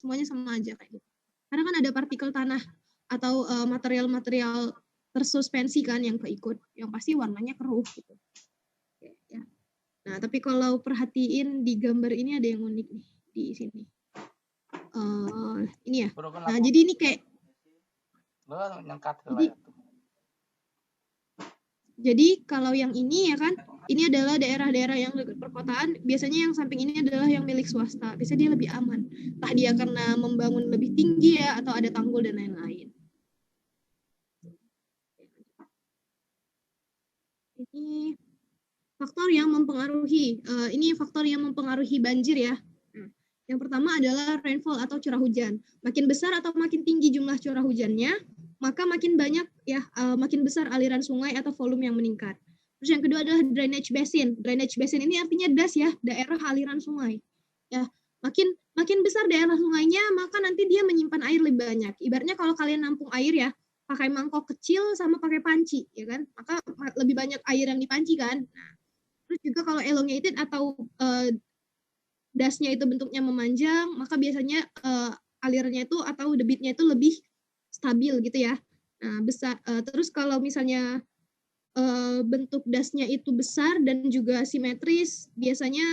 semuanya sama aja kayak gitu. Karena kan ada partikel tanah atau material-material tersuspensi kan yang keikut, yang pasti warnanya keruh gitu. Ya. Nah, tapi kalau perhatiin di gambar ini ada yang unik nih di sini. Ini ya. Nah, jadi ini kayak jadi kalau yang ini ya kan, ini adalah daerah-daerah yang dekat perkotaan, biasanya yang samping ini adalah yang milik swasta. Biasanya dia lebih aman. Entah dia karena membangun lebih tinggi ya, atau ada tanggul dan lain-lain. Ini faktor yang mempengaruhi. Ini faktor yang mempengaruhi banjir ya. Yang pertama adalah rainfall atau curah hujan. Makin besar atau makin tinggi jumlah curah hujannya, maka makin banyak ya, makin besar aliran sungai atau volume yang meningkat. Terus yang kedua adalah drainage basin. Drainage basin ini artinya das ya, daerah aliran sungai. Ya, makin besar daerah sungainya, maka nanti dia menyimpan air lebih banyak. Ibaratnya kalau kalian nampung air ya, pakai mangkok kecil sama pakai panci, ya kan? Maka lebih banyak air yang dipanci kan. Nah, terus juga kalau elongated atau dasnya itu bentuknya memanjang, maka biasanya alirannya itu atau debitnya itu lebih stabil gitu ya. Nah, besar. Terus kalau misalnya bentuk dasnya itu besar dan juga simetris, biasanya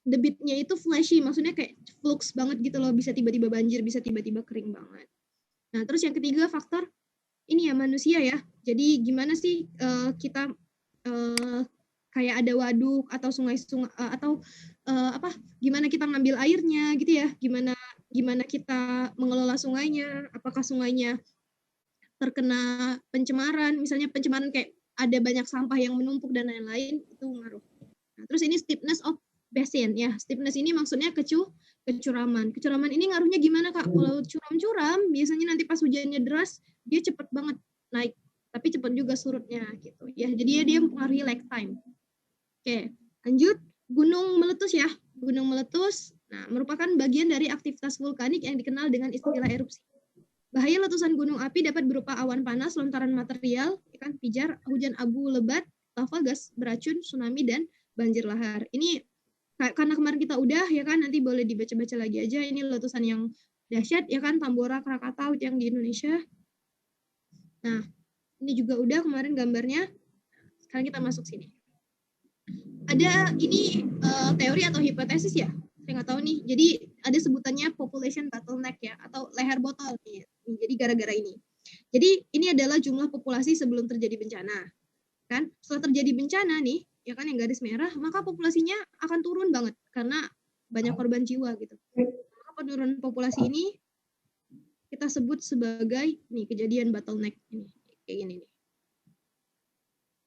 debitnya itu flashy, maksudnya kayak flux banget gitu loh, bisa tiba-tiba banjir, bisa tiba-tiba kering banget. Nah, terus yang ketiga faktor ini ya manusia ya. Jadi gimana sih kita kayak ada waduk atau sungai-sungai atau gimana kita ngambil airnya gitu ya, gimana kita mengelola sungainya, apakah sungainya terkena pencemaran, misalnya pencemaran kayak ada banyak sampah yang menumpuk dan lain-lain, itu ngaruh. Nah, terus ini steepness of basin ya, steepness ini maksudnya kecuraman. Kecuraman ini ngaruhnya gimana Kak? Kalau curam-curam, biasanya nanti pas hujannya deras, dia cepet banget naik, tapi cepet juga surutnya gitu ya. Jadi dia mempengaruhi lag time. Oke, lanjut. Gunung meletus ya. Gunung meletus merupakan bagian dari aktivitas vulkanik yang dikenal dengan istilah erupsi. Bahaya letusan gunung api dapat berupa awan panas, lontaran material, ikan pijar, hujan abu lebat, lava, gas beracun, tsunami, dan banjir lahar. Ini karena kemarin kita udah ya kan, nanti boleh dibaca-baca lagi aja. Ini letusan yang dahsyat ya kan, Tambora, Krakatau yang di Indonesia. Nah, ini juga udah kemarin gambarnya. Sekarang kita masuk sini. Ada ini teori atau hipotesis ya, saya nggak tahu nih. Jadi ada sebutannya population bottleneck ya, atau leher botol nih. Jadi gara-gara ini. Jadi ini adalah jumlah populasi sebelum terjadi bencana. Kan? Setelah terjadi bencana nih, ya kan yang garis merah, maka populasinya akan turun banget karena banyak korban jiwa gitu. Maka penurunan populasi ini kita sebut sebagai nih kejadian bottleneck ini, kayak gini nih.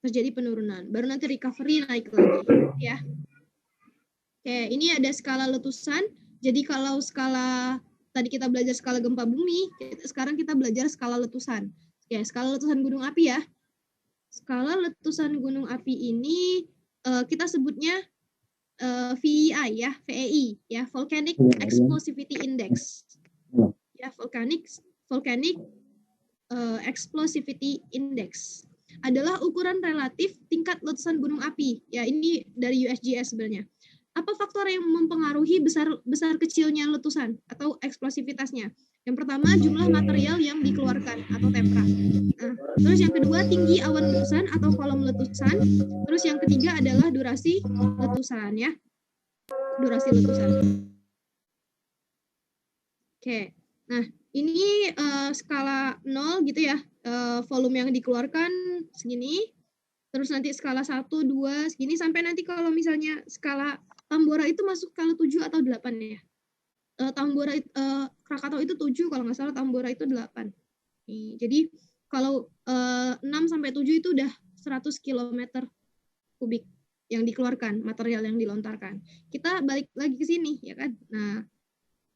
Terjadi penurunan, baru nanti recovery naik lagi ya. Oke, ini ada skala letusan. Jadi kalau skala tadi kita belajar skala gempa bumi, sekarang kita belajar skala letusan. Oke, skala letusan gunung api ya. Skala letusan gunung api ini kita sebutnya VEI ya, VEI ya, Volcanic Explosivity Index. Ya, Volcanic Explosivity Index adalah ukuran relatif tingkat letusan gunung api. Ya, ini dari USGS sebenarnya. Apa faktor yang mempengaruhi besar kecilnya letusan atau eksplosivitasnya? Yang pertama, jumlah material yang dikeluarkan atau tempera. Nah, terus yang kedua, tinggi awan letusan atau kolom letusan. Terus yang ketiga adalah durasi letusan ya. Durasi letusan. Oke. Nah, ini skala 0 gitu ya. Volume yang dikeluarkan segini. Terus nanti skala 1, 2 segini sampai nanti kalau misalnya skala Tambora itu masuk skala 7 atau 8 ya. Tambora Krakatau itu 7 kalau nggak salah, Tambora itu 8. Nih, jadi kalau 6 sampai 7 itu udah 100 km kubik yang dikeluarkan, material yang dilontarkan. Kita balik lagi ke sini ya kan. Nah,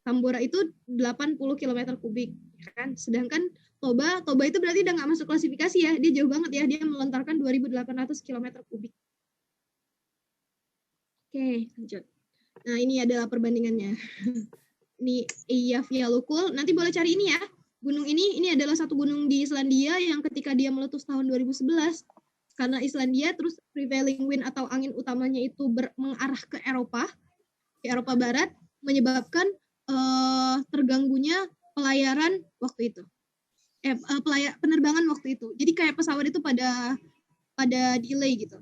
Tambora itu 80 km kubik ya kan. Sedangkan Toba itu berarti udah nggak masuk klasifikasi ya. Dia jauh banget ya, dia melontarkan 2.800 km kubik. Oke, lanjut. Nah, ini adalah perbandingannya. Ini Eyjafjallajökull. Nanti boleh cari ini ya. Gunung ini adalah satu gunung di Islandia yang ketika dia meletus tahun 2011, karena Islandia terus prevailing wind atau angin utamanya itu mengarah ke Eropa Barat, menyebabkan terganggunya pelayaran waktu itu. Penerbangan waktu itu. Jadi kayak pesawat itu pada delay gitu.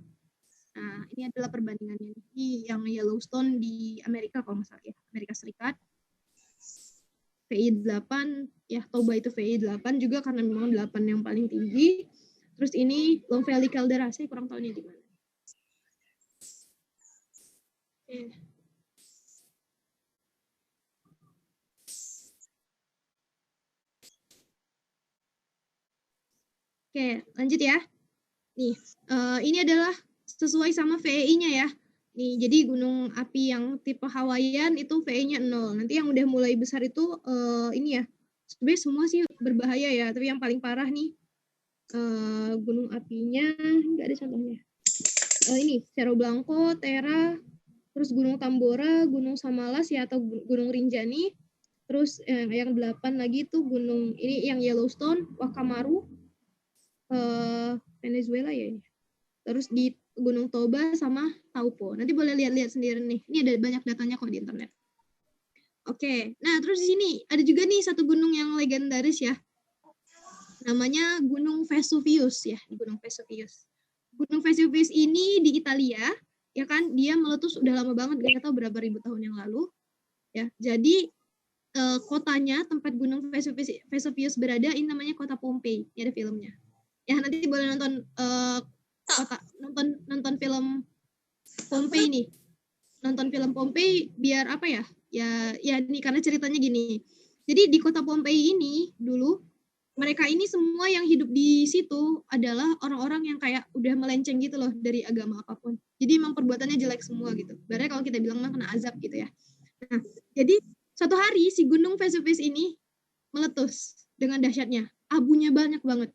Nah, ini adalah perbandingannya. Ini yang Yellowstone di Amerika kalau nggak salah ya, Amerika Serikat. VI 8, ya Toba itu VI 8 juga karena memang 8 yang paling tinggi. Terus ini Long Valley Caldera, saya kurang tahu ini di mana. Oke, lanjut ya. Nih, ini adalah sesuai sama VEI-nya ya. Nih, jadi gunung api yang tipe Hawaiian itu VE-nya 0. Nanti yang udah mulai besar itu ini ya. Sebenarnya semua sih berbahaya ya, tapi yang paling parah nih gunung apinya nggak ada contohnya. Ini Cerro Blanco, Terra, terus Gunung Tambora, Gunung Samalas ya atau Gunung Rinjani. Terus yang 8 lagi itu gunung ini yang Yellowstone, Wakamaru, Venezuela ya ini. Terus di Gunung Toba sama Taupo. Nanti boleh lihat-lihat sendiri nih. Ini ada banyak datanya kok di internet. Oke, nah terus di sini ada juga nih satu gunung yang legendaris ya. Namanya Gunung Vesuvius ya, Gunung Vesuvius. Gunung Vesuvius ini di Italia, ya kan? Dia meletus udah lama banget, nggak tahu berapa ribu tahun yang lalu. Ya, jadi kotanya tempat Gunung Vesuvius berada ini namanya kota Pompei. Ini ada filmnya. Ya nanti boleh nonton nonton film Pompei nih. Nonton film Pompei biar apa ya? Ya nih karena ceritanya gini. Jadi di kota Pompei ini dulu mereka ini semua yang hidup di situ adalah orang-orang yang kayak udah melenceng gitu loh dari agama apapun. Jadi emang perbuatannya jelek semua gitu. Berarti kalau kita bilang mah kena azab gitu ya. Nah, jadi suatu hari si Gunung Vesuvius ini meletus dengan dahsyatnya. Abunya banyak banget.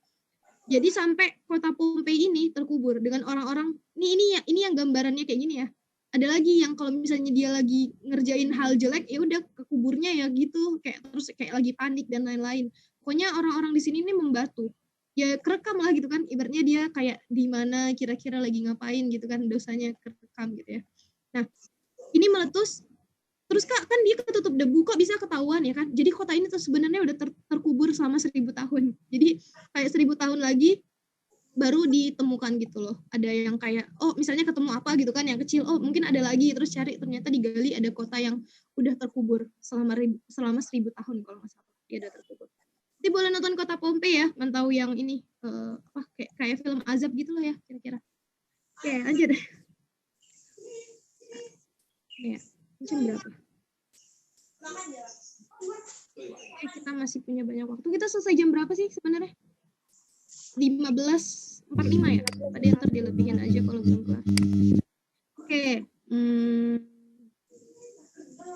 Jadi sampai kota Pompei ini terkubur dengan orang-orang. Ini yang gambarannya kayak gini ya. Ada lagi yang kalau misalnya dia lagi ngerjain hal jelek ya udah kekuburnya ya gitu, kayak terus kayak lagi panik dan lain-lain. Pokoknya orang-orang di sini nih membatu. Ya kerekam lah gitu kan. Ibaratnya dia kayak di mana kira-kira lagi ngapain gitu kan, dosanya kerekam gitu ya. Nah, ini meletus. Terus Kak, kan dia ketutup debu, kok bisa ketahuan ya kan? Jadi kota ini tuh sebenarnya udah terkubur selama 1000 tahun. Jadi kayak 1000 tahun lagi baru ditemukan gitu loh. Ada yang kayak, oh misalnya ketemu apa gitu kan yang kecil, oh mungkin ada lagi, terus cari ternyata digali ada kota yang udah terkubur selama 1000 tahun kalau nggak salah. Dia udah terkubur. Nanti boleh nonton kota Pompei ya, mantau yang ini kayak film azab gitu loh ya kira-kira. Oke, lanjut. Ya, jam berapa? Kita masih punya banyak waktu. Kita selesai jam berapa sih sebenarnya? 15:45 ya? Ada yang dilebihin aja kalau belum kelar. Oke.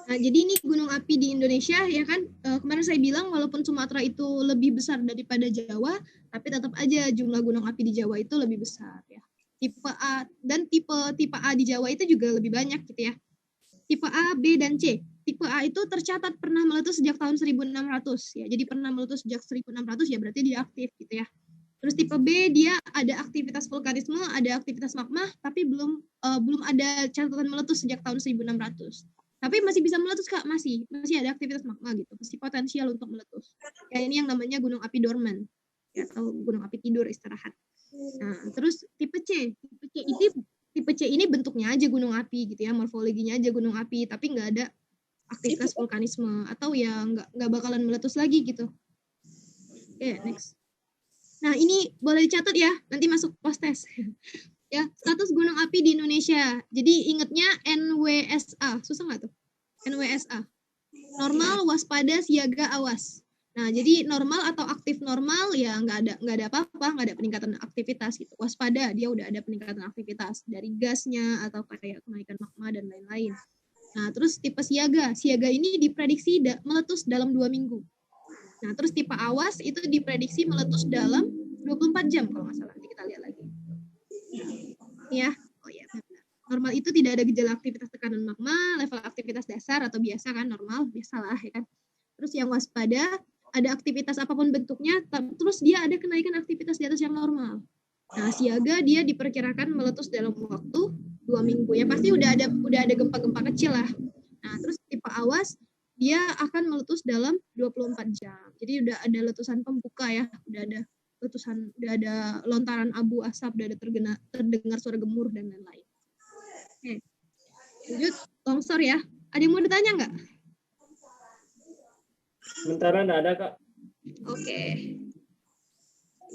Nah, jadi ini gunung api di Indonesia ya kan. Kemarin saya bilang walaupun Sumatera itu lebih besar daripada Jawa, tapi tetap aja jumlah gunung api di Jawa itu lebih besar ya. Tipe A dan tipe A di Jawa itu juga lebih banyak gitu ya. Tipe A, B, dan C. Tipe A itu tercatat pernah meletus sejak tahun 1600 ya. Jadi pernah meletus sejak 1600 ya berarti dia aktif gitu ya. Terus tipe B dia ada aktivitas vulkanisme, ada aktivitas magma, tapi belum ada catatan meletus sejak tahun 1600. Tapi masih bisa meletus Kak, masih ada aktivitas magma gitu, masih potensial untuk meletus. Ya ini yang namanya gunung api dorman, ya atau gunung api tidur istirahat. Nah terus tipe C ini bentuknya aja gunung api gitu ya, morfologinya aja gunung api, tapi nggak ada aktivitas vulkanisme atau ya nggak bakalan meletus lagi gitu. Oke, next. Nah, ini boleh dicatat ya, nanti masuk post test. Ya, status gunung api di Indonesia. Jadi ingatnya NWSA, susah nggak tuh? NWSA. Normal, waspada, siaga, awas. Nah, jadi normal atau aktif normal ya nggak ada apa-apa, nggak ada peningkatan aktivitas gitu. Waspada, dia udah ada peningkatan aktivitas dari gasnya atau kayak kenaikan magma dan lain-lain. Nah, terus tipe siaga ini diprediksi meletus dalam 2 minggu. Nah, terus tipe awas itu diprediksi meletus dalam 24 jam kalau nggak salah. Nanti kita lihat lagi. Ya, oh ya benar. Normal itu tidak ada gejala aktivitas tekanan magma, level aktivitas dasar atau biasa kan, normal, biasalah ya kan. Terus yang waspada, ada aktivitas apapun bentuknya, terus dia ada kenaikan aktivitas di atas yang normal. Nah, siaga dia diperkirakan meletus dalam waktu 2 minggu. Ya pasti udah ada gempa-gempa kecil lah. Nah, terus tipe awas dia akan meletus dalam 24 jam. Jadi udah ada letusan pembuka ya, udah ada letusan, udah ada lontaran abu asap, udah ada terdengar suara gemuruh dan lain-lain. Oke, lanjut longsor ya. Ada yang mau ditanya nggak? Sementara nggak ada, Kak. Oke.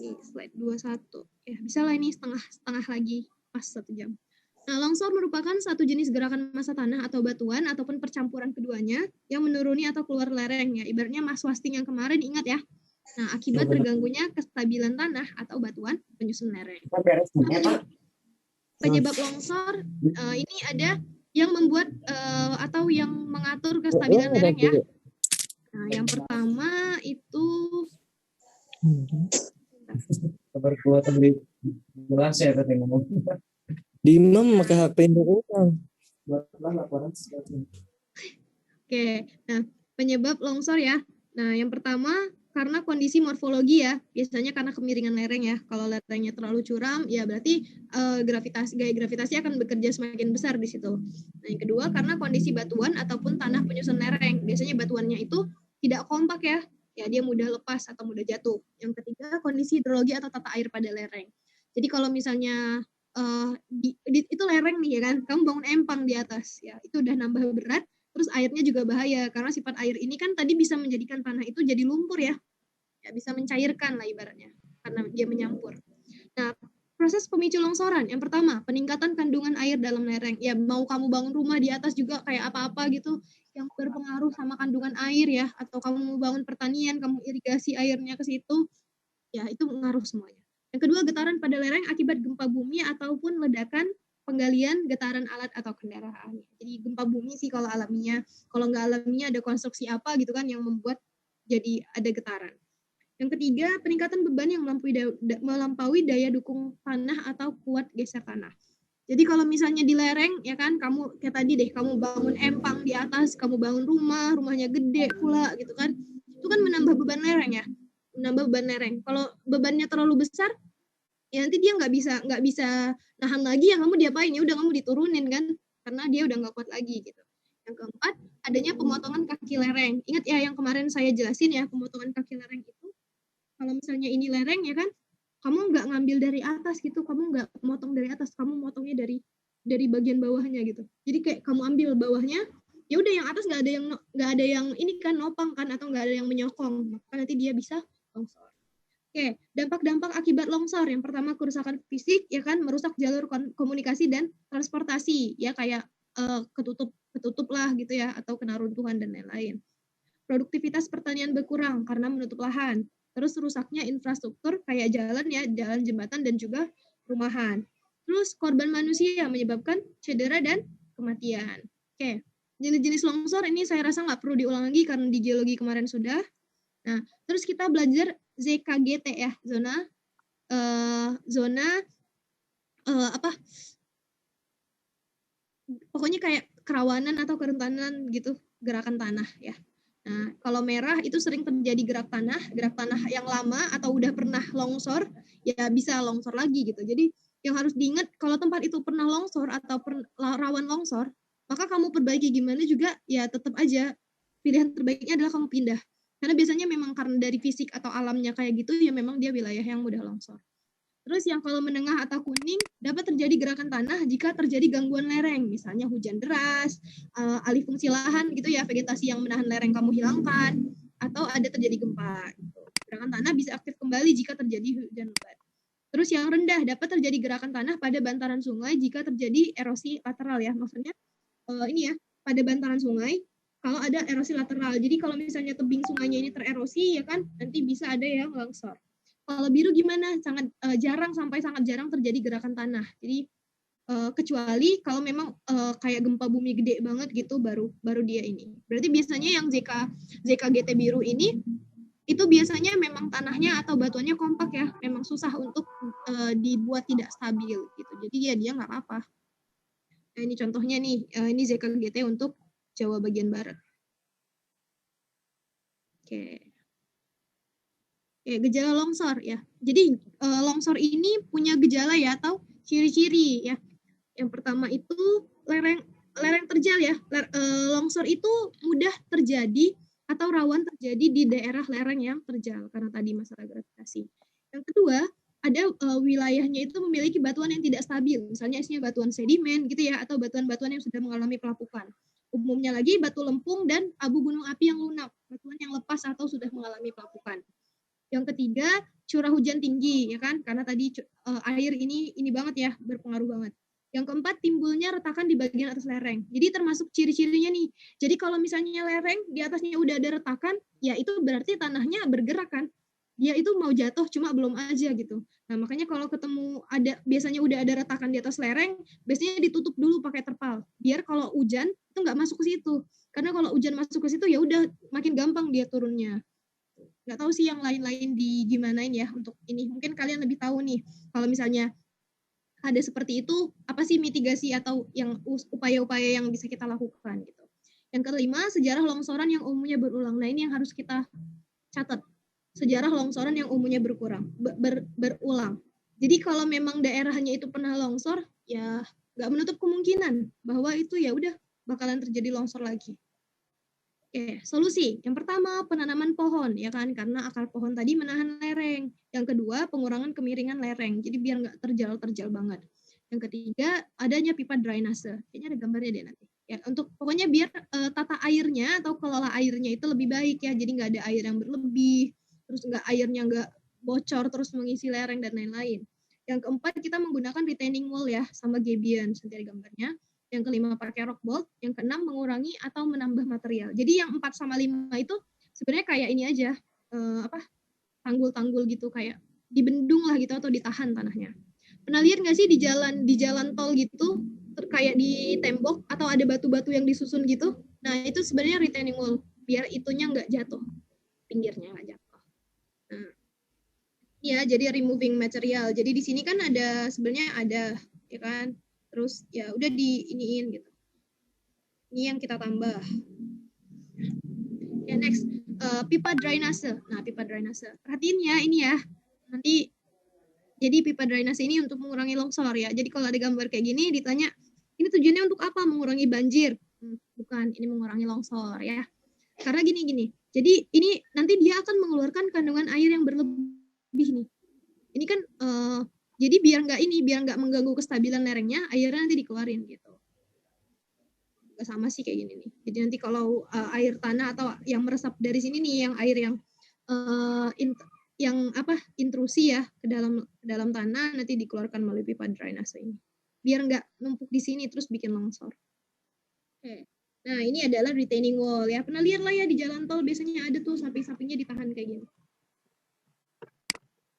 Ini slide 21. Ya, bisa lah ini setengah lagi pas 1 jam. Nah, longsor merupakan satu jenis gerakan massa tanah atau batuan ataupun percampuran keduanya yang menuruni atau keluar lereng ya. Ibaratnya Mas Wasting yang kemarin, ingat ya. Nah, akibat terganggunya kestabilan tanah atau batuan penyusun lereng. Penyebab longsor ini ada yang membuat atau yang mengatur kestabilan lereng ya. Nah, yang pertama itu Perbuatan di jelas ya tadi ngomong. Di Imam pakai HP orang. Buatlah laporan. Oke, nah penyebab longsor ya. Nah, yang pertama karena kondisi morfologi ya. Biasanya karena kemiringan lereng ya. Kalau lerengnya terlalu curam, ya berarti gaya gravitasi akan bekerja semakin besar di situ. Nah, yang kedua karena kondisi batuan ataupun tanah penyusun lereng. Biasanya batuannya itu tidak kompak ya. Ya, dia mudah lepas atau mudah jatuh. Yang ketiga, kondisi hidrologi atau tata air pada lereng. Jadi kalau misalnya itu lereng nih ya kan, kamu bangun empang di atas, ya itu udah nambah berat. Terus airnya juga bahaya karena sifat air ini kan tadi bisa menjadikan tanah itu jadi lumpur ya, bisa mencairkan lah ibaratnya karena dia menyampur. Nah, proses pemicu longsoran yang pertama peningkatan kandungan air dalam lereng. Ya mau kamu bangun rumah di atas juga kayak apa-apa gitu yang berpengaruh sama kandungan air ya, atau kamu mau bangun pertanian, kamu irigasi airnya ke situ, ya itu mengaruh semuanya. Yang kedua, getaran pada lereng akibat gempa bumi ataupun ledakan penggalian getaran alat atau kendaraan. Jadi gempa bumi sih kalau alaminya, kalau nggak alaminya ada konstruksi apa gitu kan yang membuat jadi ada getaran. Yang ketiga, peningkatan beban yang melampaui daya dukung tanah atau kuat geser tanah. Jadi kalau misalnya di lereng ya kan, kamu kayak tadi deh, kamu bangun empang di atas, kamu bangun rumah, rumahnya gede pula gitu kan, itu kan menambah beban lereng ya, menambah beban lereng. Kalau bebannya terlalu besar, ya nanti dia nggak bisa nahan lagi, ya kamu diapain, ya udah kamu diturunin kan, karena dia udah nggak kuat lagi gitu. Yang keempat, adanya pemotongan kaki lereng. Ingat ya yang kemarin saya jelasin ya, pemotongan kaki lereng itu, kalau misalnya ini lereng ya kan, kamu nggak ngambil dari atas gitu, kamu nggak motong dari atas, kamu motongnya dari bagian bawahnya gitu. Jadi kayak kamu ambil bawahnya, ya udah yang atas nggak ada yang ini kan nopang kan, atau nggak ada yang menyokong, maka nanti dia bisa longsor. Oke, dampak-dampak akibat longsor. Yang pertama kerusakan fisik ya kan, merusak jalur komunikasi dan transportasi ya, kayak ketutup lah gitu ya, atau kena runtuhan dan lain-lain. Produktivitas pertanian berkurang karena menutup lahan. Terus rusaknya infrastruktur kayak jalan ya, jalan jembatan dan juga rumahan. Terus korban manusia menyebabkan cedera dan kematian. Oke, jenis-jenis longsor ini saya rasa nggak perlu diulang lagi karena di geologi kemarin sudah. Nah, terus kita belajar ZKGT ya, pokoknya kayak kerawanan atau kerentanan gitu gerakan tanah ya. Nah, kalau merah itu sering terjadi gerak tanah yang lama atau udah pernah longsor, ya bisa longsor lagi gitu. Jadi yang harus diingat kalau tempat itu pernah longsor atau rawan longsor, maka kamu perbaiki gimana juga ya tetap aja pilihan terbaiknya adalah kamu pindah. Karena biasanya memang karena dari fisik atau alamnya kayak gitu, ya memang dia wilayah yang mudah longsor. Terus yang kalau menengah atau kuning dapat terjadi gerakan tanah jika terjadi gangguan lereng, misalnya hujan deras, alih fungsi lahan gitu ya, vegetasi yang menahan lereng kamu hilangkan, atau ada terjadi gempa. Gitu. Gerakan tanah bisa aktif kembali jika terjadi hujan lebat. Terus yang rendah dapat terjadi gerakan tanah pada bantaran sungai jika terjadi erosi lateral ya, maksudnya ini ya, pada bantaran sungai kalau ada erosi lateral. Jadi kalau misalnya tebing sungainya ini tererosi ya kan, nanti bisa ada yang longsor. Kalau biru gimana? Sangat jarang sampai sangat jarang terjadi gerakan tanah. Jadi kecuali kalau memang kayak gempa bumi gede banget gitu baru dia ini. Berarti biasanya yang ZKGT biru ini itu biasanya memang tanahnya atau batuannya kompak ya, memang susah untuk dibuat tidak stabil gitu. Jadi ya dia nggak apa-apa. Nah, ini contohnya nih, ini ZKGT untuk Jawa bagian barat. Oke. Gejala longsor ya. Jadi longsor ini punya gejala ya atau ciri-ciri ya. Yang pertama itu lereng terjal ya. Longsor itu mudah terjadi atau rawan terjadi di daerah lereng yang terjal karena tadi masalah gravitasi. Yang kedua, ada wilayahnya itu memiliki batuan yang tidak stabil, misalnya isinya batuan sedimen gitu ya, atau batuan-batuan yang sudah mengalami pelapukan. Umumnya lagi batu lempung dan abu gunung api yang lunak, batuan yang lepas atau sudah mengalami pelapukan. Yang ketiga, curah hujan tinggi, ya kan? Karena tadi air ini banget ya, berpengaruh banget. Yang keempat, timbulnya retakan di bagian atas lereng. Jadi termasuk ciri-cirinya nih. Jadi kalau misalnya lereng di atasnya udah ada retakan, ya itu berarti tanahnya bergerak kan. Dia itu mau jatuh cuma belum aja gitu. Nah, makanya kalau ketemu biasanya udah ada retakan di atas lereng, biasanya ditutup dulu pakai terpal. Biar kalau hujan itu nggak masuk ke situ. Karena kalau hujan masuk ke situ ya udah makin gampang dia turunnya. Nggak tahu sih yang lain-lain di gimanain ya untuk ini. Mungkin kalian lebih tahu nih kalau misalnya ada seperti itu, apa sih mitigasi atau yang upaya-upaya yang bisa kita lakukan gitu. Yang kelima, sejarah longsoran yang umumnya berulang. Nah, ini yang harus kita catat. Sejarah longsoran yang umumnya berulang. Jadi kalau memang daerahnya itu pernah longsor, ya nggak menutup kemungkinan bahwa itu ya udah bakalan terjadi longsor lagi. Oke, solusi. Yang pertama, penanaman pohon, ya kan? Karena akar pohon tadi menahan lereng. Yang kedua, pengurangan kemiringan lereng. Jadi biar nggak terjal-terjal banget. Yang ketiga, adanya pipa drainase. Kayaknya ada gambarnya deh nanti. Ya, untuk pokoknya biar tata airnya atau kelola airnya itu lebih baik ya. Jadi nggak ada air yang berlebih, terus airnya nggak bocor terus mengisi lereng dan lain-lain. Yang keempat, kita menggunakan retaining wall ya, sama gabion. Nanti ada gambarnya. Yang kelima pakai rock bolt, yang keenam mengurangi atau menambah material. Jadi yang 4 sama 5 itu sebenarnya kayak ini aja, tanggul-tanggul gitu, kayak dibendung lah gitu atau ditahan tanahnya. Pernah lihat nggak sih di jalan tol gitu, kayak di tembok atau ada batu-batu yang disusun gitu? Nah itu sebenarnya retaining wall, biar itunya nggak jatuh, pinggirnya nggak jatuh. Nah, ya jadi removing material. Jadi di sini kan ada sebenarnya ada, ya kan? Terus ya udah diiniin gitu. Ini yang kita tambah. Ya next, pipa drainase. Nah pipa drainase, perhatiin ya ini ya. Nanti jadi pipa drainase ini untuk mengurangi longsor ya. Jadi kalau ada gambar kayak gini ditanya, ini tujuannya untuk apa? Mengurangi banjir? Bukan, ini mengurangi longsor ya. Karena gini. Jadi ini nanti dia akan mengeluarkan kandungan air yang berlebih nih. Ini kan jadi biar nggak mengganggu kestabilan lerengnya, airnya nanti dikeluarin gitu. Nggak sama sih kayak gini nih. Jadi nanti kalau air tanah atau yang meresap dari sini nih, yang air yang intrusi ya ke dalam tanah, nanti dikeluarkan melalui pipa drainase ini. Biar nggak numpuk di sini terus bikin longsor. Oke. Nah ini adalah retaining wall ya. Pernah lihat lah ya di jalan tol biasanya ada tuh samping-sampingnya ditahan kayak gini.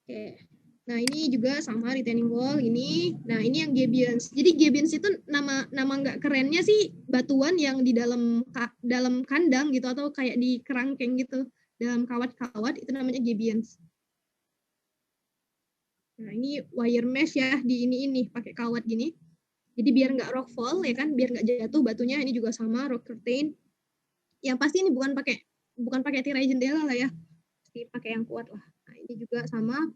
Oke. Nah, ini juga sama retaining wall ini. Nah, ini yang gabions. Jadi gabions itu nama nggak kerennya sih batuan yang di dalam kandang gitu atau kayak di kerangkeng gitu. Dalam kawat-kawat itu namanya gabions. Nah, ini wire mesh ya di ini pakai kawat gini. Jadi biar nggak rock fall ya kan, biar nggak jatuh batunya. Ini juga sama rock curtain. Yang pasti ini bukan pakai tirai jendela lah ya. Pasti pakai yang kuat lah. Nah, ini juga sama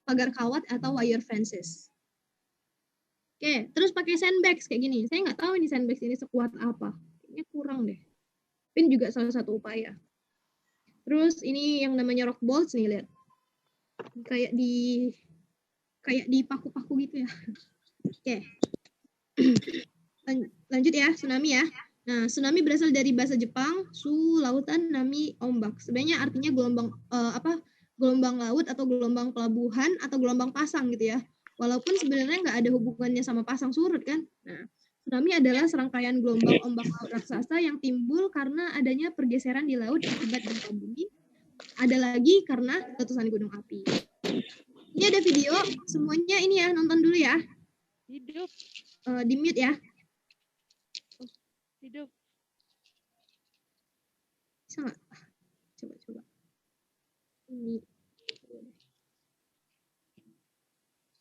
pagar kawat atau wire fences. Oke, terus pakai sandbags kayak gini. Saya nggak tahu ini sandbags ini sekuat apa. Kayaknya kurang deh. Pin juga salah satu upaya. Terus ini yang namanya rock bolts nih, lihat. Kayak di paku-paku gitu ya. Oke. Lanjut ya, tsunami ya. Nah, tsunami berasal dari bahasa Jepang, su, lautan, nami, ombak. Sebenarnya artinya gelombang laut atau gelombang pelabuhan atau gelombang pasang gitu ya. Walaupun sebenarnya nggak ada hubungannya sama pasang surut kan. Nah, tsunami adalah serangkaian gelombang ombak laut raksasa yang timbul karena adanya pergeseran di laut akibat gempa bumi. Ada lagi karena letusan gunung api. Ini ada video, semuanya ini ya, nonton dulu ya. Hidup. Di mute ya. Hidup. Bisa nggak? Coba. Ini.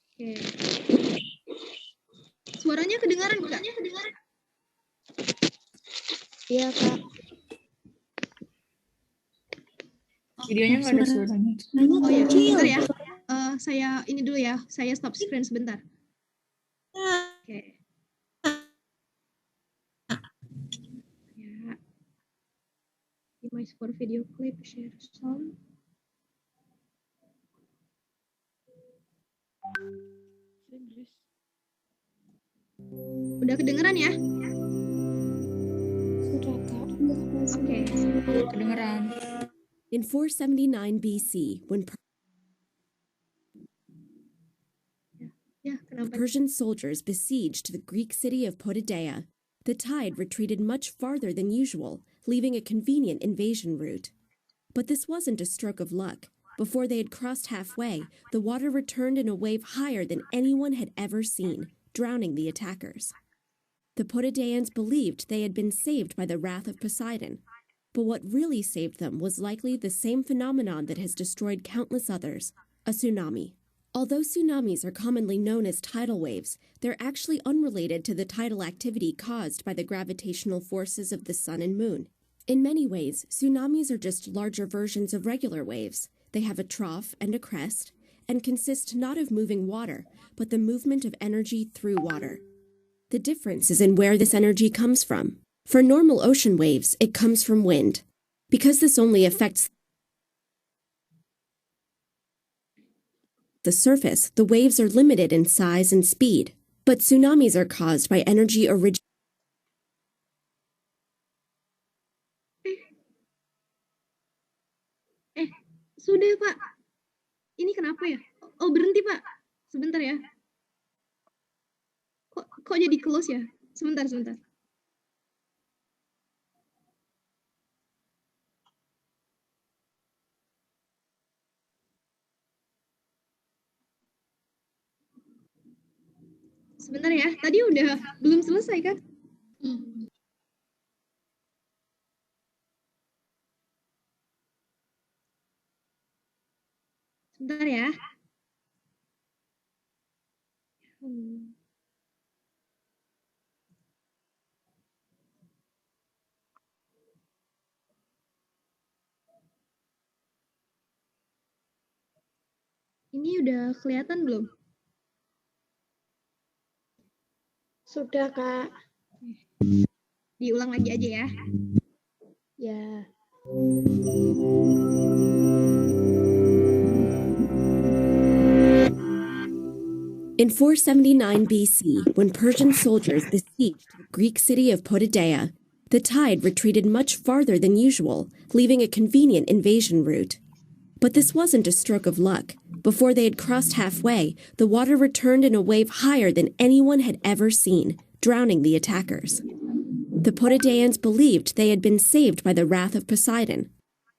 Oke. Suaranya kedengaran nggak? Iya, Kak. Videonya nggak ada suaranya. Oh ya, bentar ya. Saya ini dulu ya. Saya stop screen sebentar. Oke. Voice for video clip, share sound. Inggris. Udah kedengeran ya? Sudah, Kak. Oke. Kedengeran. In 479 BC, when Ya, kenapa? Persian soldiers besieged the Greek city of Potidaea, the tide retreated much farther than usual, leaving a convenient invasion route. But this wasn't a stroke of luck. Before they had crossed halfway, the water returned in a wave higher than anyone had ever seen, drowning the attackers. The Potidaeans believed they had been saved by the wrath of Poseidon, but what really saved them was likely the same phenomenon that has destroyed countless others, a tsunami. Although tsunamis are commonly known as tidal waves, they're actually unrelated to the tidal activity caused by the gravitational forces of the sun and moon. In many ways, tsunamis are just larger versions of regular waves. They have a trough and a crest, and consist not of moving water, but the movement of energy through water. The difference is in where this energy comes from. For normal ocean waves, it comes from wind. Because this only affects the surface, the waves are limited in size and speed. But tsunamis are caused by energy Sudah, Pak. Ini kenapa ya? Oh, berhenti, Pak. Sebentar ya. Kok jadi close ya? Sebentar. Sebentar ya. Tadi udah belum selesai kan? Sebentar ya. Ini udah kelihatan belum? Sudah, Kak. Diulang lagi aja ya. Ya. In 479 BC, when Persian soldiers besieged the Greek city of Potidaea, the tide retreated much farther than usual, leaving a convenient invasion route. But this wasn't a stroke of luck. Before they had crossed halfway, the water returned in a wave higher than anyone had ever seen, drowning the attackers. The Potidaeans believed they had been saved by the wrath of Poseidon.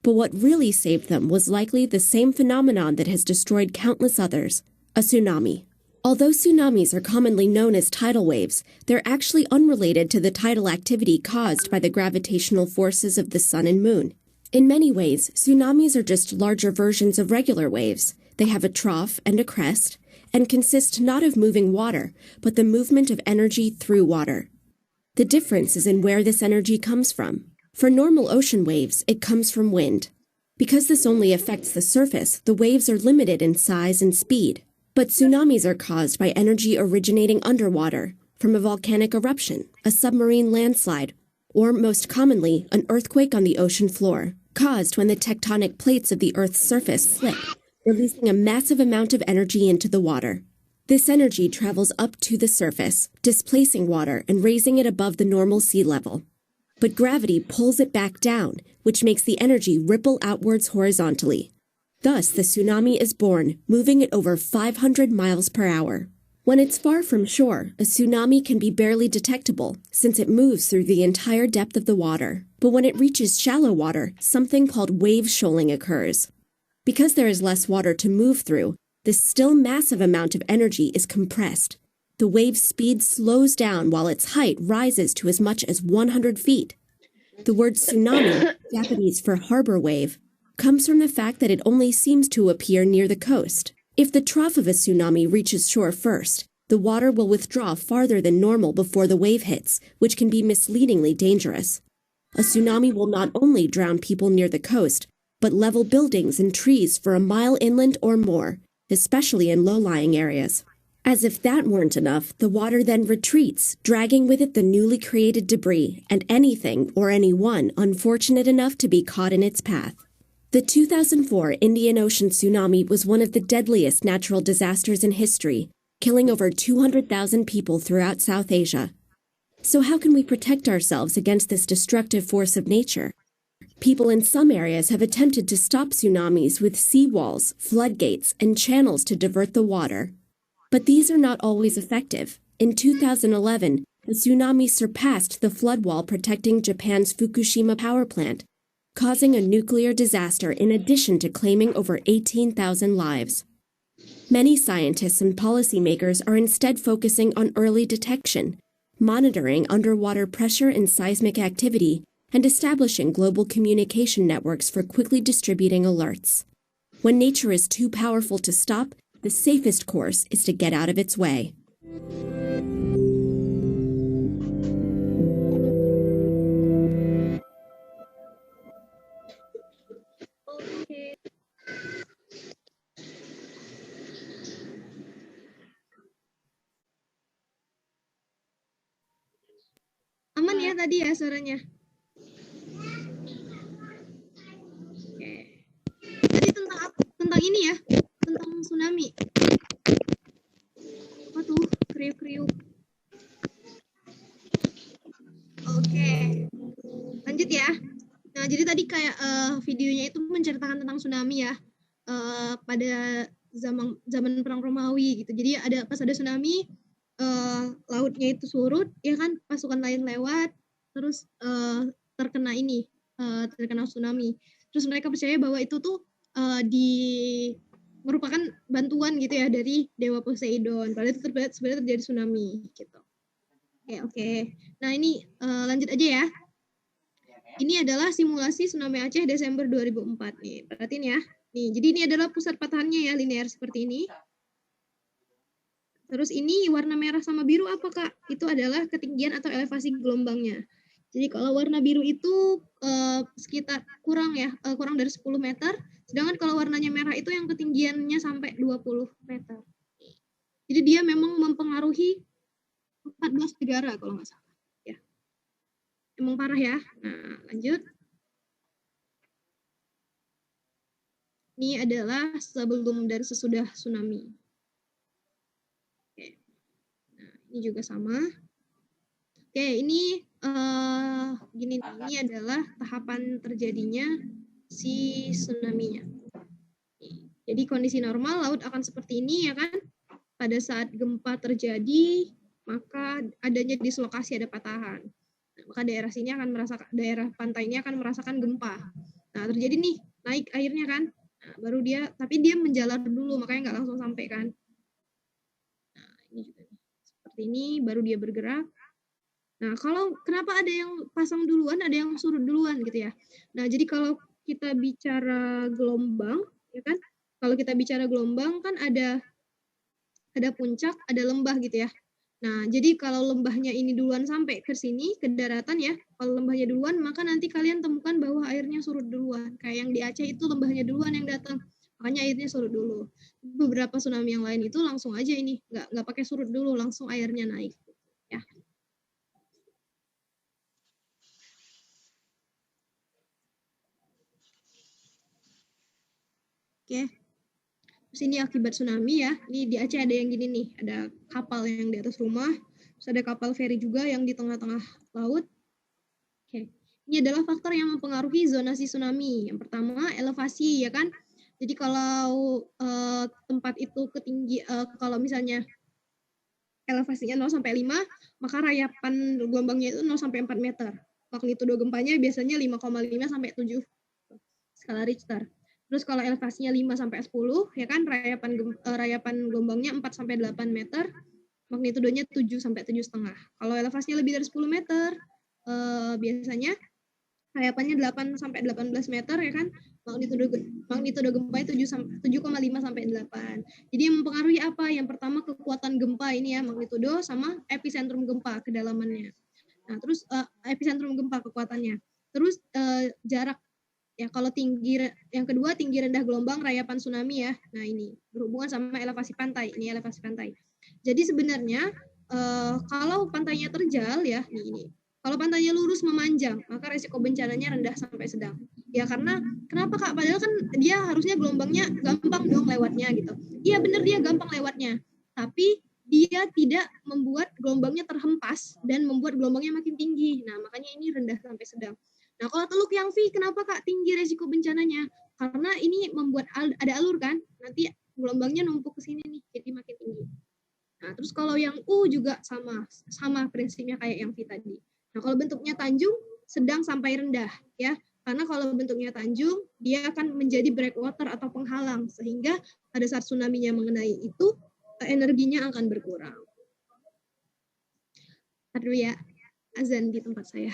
But what really saved them was likely the same phenomenon that has destroyed countless others, a tsunami. Although tsunamis are commonly known as tidal waves, they're actually unrelated to the tidal activity caused by the gravitational forces of the sun and moon. In many ways, tsunamis are just larger versions of regular waves. They have a trough and a crest, and consist not of moving water, but the movement of energy through water. The difference is in where this energy comes from. For normal ocean waves, it comes from wind. Because this only affects the surface, the waves are limited in size and speed. But tsunamis are caused by energy originating underwater, from a volcanic eruption, a submarine landslide, or most commonly, an earthquake on the ocean floor, caused when the tectonic plates of the Earth's surface slip, releasing a massive amount of energy into the water. This energy travels up to the surface, displacing water and raising it above the normal sea level. But gravity pulls it back down, which makes the energy ripple outwards horizontally. Thus, the tsunami is born, moving at over 500 miles per hour. When it's far from shore, a tsunami can be barely detectable, since it moves through the entire depth of the water. But when it reaches shallow water, something called wave shoaling occurs. Because there is less water to move through, this still massive amount of energy is compressed. The wave's speed slows down while its height rises to as much as 100 feet. The word tsunami, Japanese for harbor wave, comes from the fact that it only seems to appear near the coast. If the trough of a tsunami reaches shore first, the water will withdraw farther than normal before the wave hits, which can be misleadingly dangerous. A tsunami will not only drown people near the coast, but level buildings and trees for a mile inland or more, especially in low-lying areas. As if that weren't enough, the water then retreats, dragging with it the newly created debris and anything or anyone unfortunate enough to be caught in its path. The 2004 Indian Ocean tsunami was one of the deadliest natural disasters in history, killing over 200,000 people throughout South Asia. So how can we protect ourselves against this destructive force of nature? People in some areas have attempted to stop tsunamis with seawalls, floodgates, and channels to divert the water. But these are not always effective. In 2011, the tsunami surpassed the flood wall protecting Japan's Fukushima power plant, causing a nuclear disaster in addition to claiming over 18,000 lives. Many scientists and policymakers are instead focusing on early detection, monitoring underwater pressure and seismic activity, and establishing global communication networks for quickly distributing alerts. When nature is too powerful to stop, the safest course is to get out of its way. Oke. Aman ya tadi ya suaranya? Oke. Jadi tentang ini ya, tentang tsunami. Apa tuh? Kriuk-kriuk. Oke. Lanjut ya. Nah, jadi tadi kayak videonya itu menceritakan tentang tsunami ya. Pada zaman perang Romawi gitu. Jadi pas ada tsunami, lautnya itu surut, ya kan, pasukan lain lewat, terus terkena tsunami. Terus mereka percaya bahwa itu tuh merupakan bantuan gitu ya dari dewa Poseidon. Padahal itu sebenarnya terjadi tsunami gitu. Oke. Nah ini lanjut aja ya. Ini adalah simulasi tsunami Aceh Desember 2004 nih. Perhatiin ya. Nih, jadi ini adalah pusat patahannya ya, linear seperti ini. Terus ini warna merah sama biru apa Kak? Itu adalah ketinggian atau elevasi gelombangnya. Jadi kalau warna biru itu sekitar kurang dari 10 meter. Sedangkan kalau warnanya merah itu yang ketinggiannya sampai 20 meter. Jadi dia memang mempengaruhi 14 negara kalau nggak salah. Ya. Emang parah ya. Nah, lanjut. Ini adalah sebelum dan sesudah tsunami. Oke. Nah, ini juga sama. Oke, ini gini nih, ini adalah tahapan terjadinya si tsunami-nya. Jadi kondisi normal laut akan seperti ini ya kan. Pada saat gempa terjadi, maka adanya dislokasi, ada patahan. Nah, maka daerah pantai ini akan merasakan gempa. Nah, terjadi nih, naik airnya kan. Nah, baru tapi dia menjalar dulu, makanya nggak langsung sampai kan. Nah, ini juga nih. Seperti ini, baru dia bergerak. Nah, kenapa ada yang pasang duluan, ada yang surut duluan gitu ya. Nah, jadi kalau kita bicara gelombang, ya kan? Kalau kita bicara gelombang kan ada puncak, ada lembah gitu ya. Nah, jadi kalau lembahnya ini duluan sampai ke sini, ke daratan ya, kalau lembahnya duluan, maka nanti kalian temukan bahwa airnya surut duluan. Kayak yang di Aceh itu lembahnya duluan yang datang, makanya airnya surut dulu. Beberapa tsunami yang lain itu langsung aja ini, nggak pakai surut dulu, langsung airnya naik. Ya. Oke. Terus ini akibat tsunami ya. Ini di Aceh ada yang gini nih, ada kapal yang di atas rumah, terus ada kapal feri juga yang di tengah-tengah laut. Oke. Ini adalah faktor yang mempengaruhi zonasi tsunami. Yang pertama, elevasi ya kan. Jadi kalau tempat itu kalau misalnya elevasinya 0 sampai 5, maka rayapan gelombangnya itu 0 sampai 4 meter. Magnitudo gempanya biasanya 5,5 sampai 7 skala Richter. Terus kalau elevasinya 5 sampai 10, ya kan, rayapan gelombangnya 4 sampai 8 meter, magnitudonya 7 sampai 7,5. Kalau elevasinya lebih dari 10 meter, biasanya rayapannya 8 sampai 18 meter, ya kan, magnitudo gempanya 7,5 sampai 8. Jadi yang mempengaruhi apa? Yang pertama kekuatan gempa ini ya, magnitudo sama epicentrum gempa kedalamannya. Nah, terus epicentrum gempa kekuatannya. Terus jarak. Ya, kalau yang kedua tinggi rendah gelombang rayapan tsunami ya. Nah, ini berhubungan sama elevasi pantai. Ini elevasi pantai. Jadi sebenarnya kalau pantainya terjal ya, ini. Kalau pantainya lurus memanjang, maka resiko bencananya rendah sampai sedang. Ya karena kenapa Kak? Padahal kan dia harusnya gelombangnya gampang dong lewatnya gitu. Iya benar dia gampang lewatnya. Tapi dia tidak membuat gelombangnya terhempas dan membuat gelombangnya makin tinggi. Nah, makanya ini rendah sampai sedang. Nah, kalau Teluk yang V, kenapa Kak tinggi resiko bencananya? Karena ini membuat ada alur kan, nanti gelombangnya numpuk ke sini nih, jadi makin tinggi. Nah, terus kalau yang U juga sama prinsipnya kayak yang V tadi. Nah, kalau bentuknya tanjung, sedang sampai rendah, ya. Karena kalau bentuknya tanjung, dia akan menjadi breakwater atau penghalang, sehingga pada saat tsunami-nya mengenai itu, energinya akan berkurang. Aduh ya, azan di tempat saya.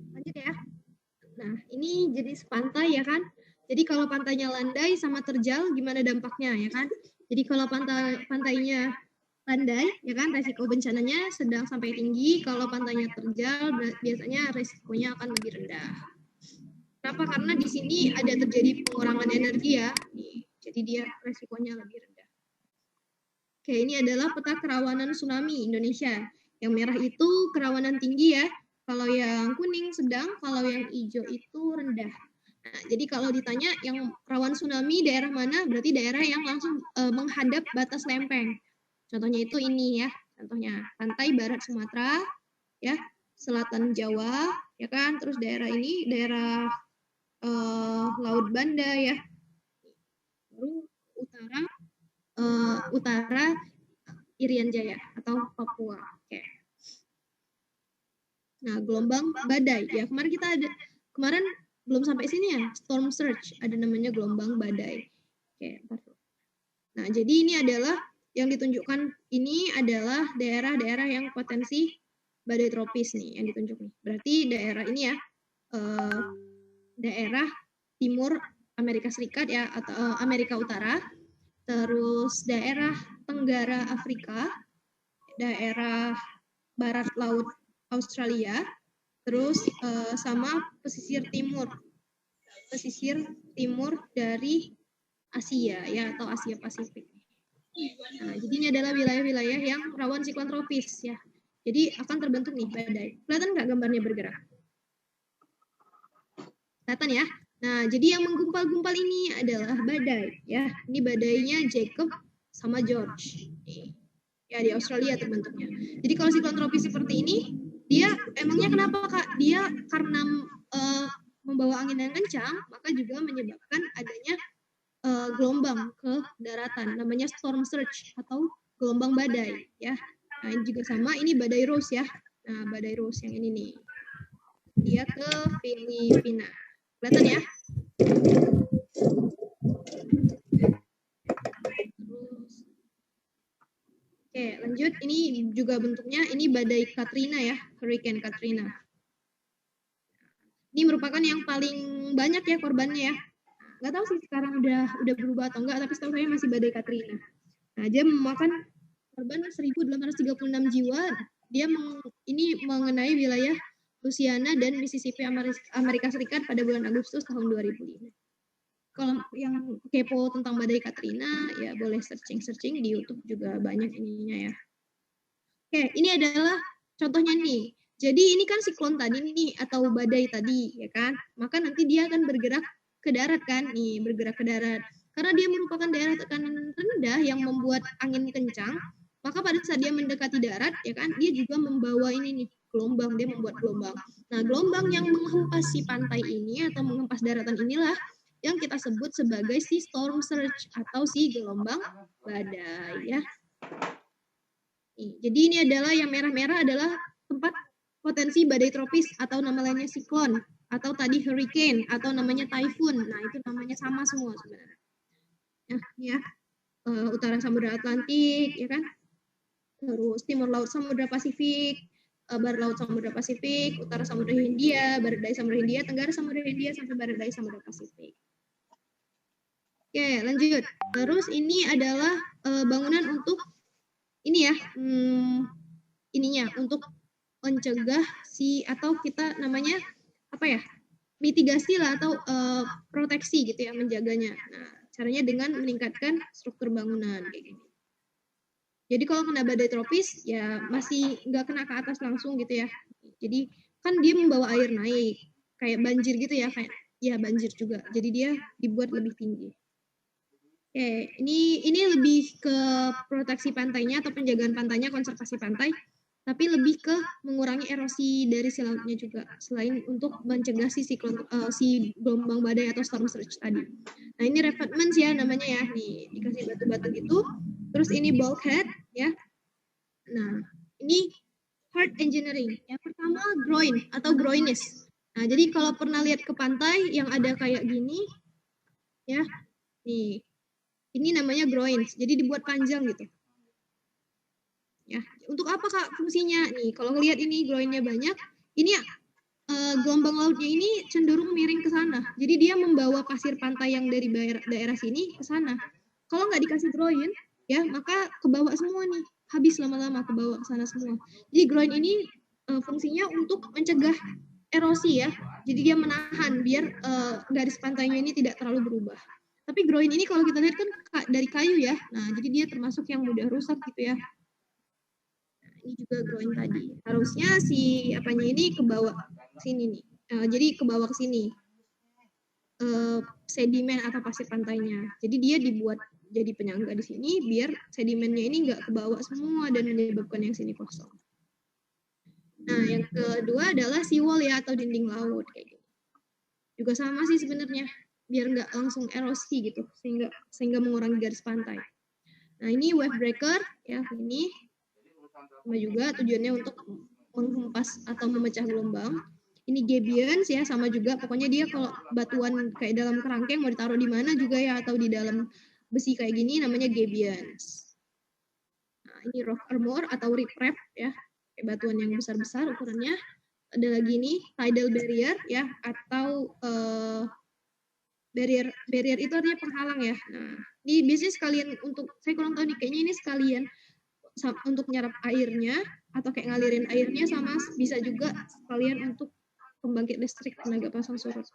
Lanjut ya. Nah, ini jadi pantai ya kan. Jadi kalau pantainya landai sama terjal gimana dampaknya ya kan? Jadi kalau pantainya landai ya kan resiko bencananya sedang sampai tinggi, kalau pantainya terjal biasanya resikonya akan lebih rendah. Kenapa? Karena di sini ada terjadi pengurangan energi ya. Jadi dia resikonya lebih rendah. Oke, ini adalah peta kerawanan tsunami Indonesia. Yang merah itu kerawanan tinggi ya. Kalau yang kuning sedang, kalau yang hijau itu rendah. Nah, jadi kalau ditanya yang rawan tsunami daerah mana, berarti daerah yang langsung menghadap batas lempeng. Contohnya itu ini ya, contohnya pantai barat Sumatera, ya, selatan Jawa, ya kan, terus daerah ini daerah Laut Banda ya, baru utara Irian Jaya atau Papua. Oke. Nah, gelombang badai ya, kemarin belum sampai sini ya, storm surge, ada namanya gelombang badai. Oke, nah jadi ini adalah yang ditunjukkan, ini adalah daerah-daerah yang potensi badai tropis nih yang ditunjuk nih. Berarti daerah ini ya, daerah timur Amerika Serikat ya, atau Amerika Utara, terus daerah tenggara Afrika, daerah barat laut Australia, terus sama pesisir timur dari Asia ya, atau Asia Pasifik. Nah, jadi ini adalah wilayah-wilayah yang rawan siklon tropis ya. Jadi akan terbentuk nih badai. Kelihatan nggak gambarnya bergerak? Kelihatan ya? Nah, jadi yang menggumpal-gumpal ini adalah badai ya. Ini badainya Jacob sama George. Nih. Ya di Australia terbentuknya. Jadi kalau siklon tropis seperti ini, dia emangnya kenapa Kak? Dia karena membawa angin yang kencang, maka juga menyebabkan adanya gelombang ke daratan, namanya storm surge atau gelombang badai ya. Nah, ini juga sama, ini badai Rose ya. Nah, badai Rose yang ini nih. Dia ke Filipina. Kelihatan ya? Oke, lanjut. Ini juga bentuknya, ini badai Katrina ya, Hurricane Katrina. Ini merupakan yang paling banyak ya korbannya ya. Nggak tahu sih sekarang udah berubah atau enggak, tapi setahu saya masih badai Katrina. Nah, dia memakan korban 1.836 jiwa. Dia ini mengenai wilayah Louisiana dan Mississippi Amerika Serikat pada bulan Agustus tahun 2005. Kalau yang kepo tentang badai Katrina, ya boleh searching di YouTube juga banyak ininya ya. Oke, ini adalah contohnya nih. Jadi ini kan siklon tadi nih atau badai tadi ya kan. Maka nanti dia akan bergerak ke darat kan, nih bergerak ke darat. Karena dia merupakan daerah tekanan rendah yang membuat angin kencang, maka pada saat dia mendekati darat ya kan, dia juga membawa ini nih gelombang, dia membuat gelombang. Nah, gelombang yang menghempas si pantai ini atau menghempas daratan inilah yang kita sebut sebagai si storm surge atau si gelombang badai ya. Jadi ini adalah yang merah-merah adalah tempat potensi badai tropis atau nama lainnya siklon atau tadi hurricane atau namanya typhoon. Nah, itu namanya sama semua sebenarnya. Ya, utara Samudra Atlantik ya kan. Terus timur laut Samudra Pasifik, barat laut Samudra Pasifik, utara Samudra Hindia, barat daya Samudra Hindia, tenggara Samudra Hindia sampai barat daya Samudra Pasifik. Oke, lanjut. Terus ini adalah bangunan untuk ini ya, ininya untuk mencegah si atau kita namanya apa ya, mitigasi lah atau proteksi gitu ya, menjaganya. Nah, caranya dengan meningkatkan struktur bangunan kayak gini. Jadi kalau kena badai tropis ya masih nggak kena ke atas langsung gitu ya. Jadi kan dia membawa air naik kayak banjir gitu ya, kayak ya banjir juga. Jadi dia dibuat lebih tinggi. Oke, ini lebih ke proteksi pantainya atau penjagaan pantainya, konservasi pantai, tapi lebih ke mengurangi erosi dari si lautnya juga, selain untuk mencegah si siklon si gelombang badai atau storm surge tadi. Nah, ini revetments ya namanya ya, nih dikasih batu-batu gitu. Terus ini bulkhead ya. Nah, ini hard engineering. Yang pertama groin atau groinage. Nah, jadi kalau pernah lihat ke pantai yang ada kayak gini ya, nih. Ini namanya groins, jadi dibuat panjang gitu. Ya, untuk apa Kak fungsinya? Nih, kalau ngelihat ini groinnya banyak, ini gelombang lautnya ini cenderung miring ke sana. Jadi dia membawa pasir pantai yang dari daerah sini ke sana. Kalau nggak dikasih groin, ya maka kebawa semua nih, habis lama-lama kebawa ke sana semua. Jadi groin ini fungsinya untuk mencegah erosi ya. Jadi dia menahan biar garis pantainya ini tidak terlalu berubah. Tapi groin ini kalau kita lihat kan dari kayu ya. Nah, jadi dia termasuk yang mudah rusak gitu ya. Nah, ini juga groin tadi. Harusnya si apanya ini ke bawah sini nih. Jadi ke bawah ke sini. Sedimen atau pasir pantainya. Jadi dia dibuat jadi penyangga di sini biar sedimennya ini nggak ke bawah semua dan menyebabkan yang sini kosong. Nah, yang kedua adalah seawall ya atau dinding laut kayak gitu. Juga sama sih sebenarnya, biar nggak langsung erosi gitu, sehingga mengurangi garis pantai. Nah, ini wave breaker ya, ini sama juga tujuannya untuk menghempas atau memecah gelombang. Ini gabions ya, sama juga. Pokoknya dia kalau batuan kayak dalam kerangkeng mau ditaruh di mana juga ya, atau di dalam besi kayak gini namanya gabions. Nah, ini rock armor atau riprap ya, kayak batuan yang besar-besar ukurannya. Ada lagi nih tidal barrier ya, atau barrier itu artinya penghalang ya. Nah, ini biasanya sekalian untuk, saya kurang tahu nih, kayaknya ini sekalian untuk nyerap airnya atau kayak ngalirin airnya, sama bisa juga sekalian untuk pembangkit listrik tenaga pasang surut.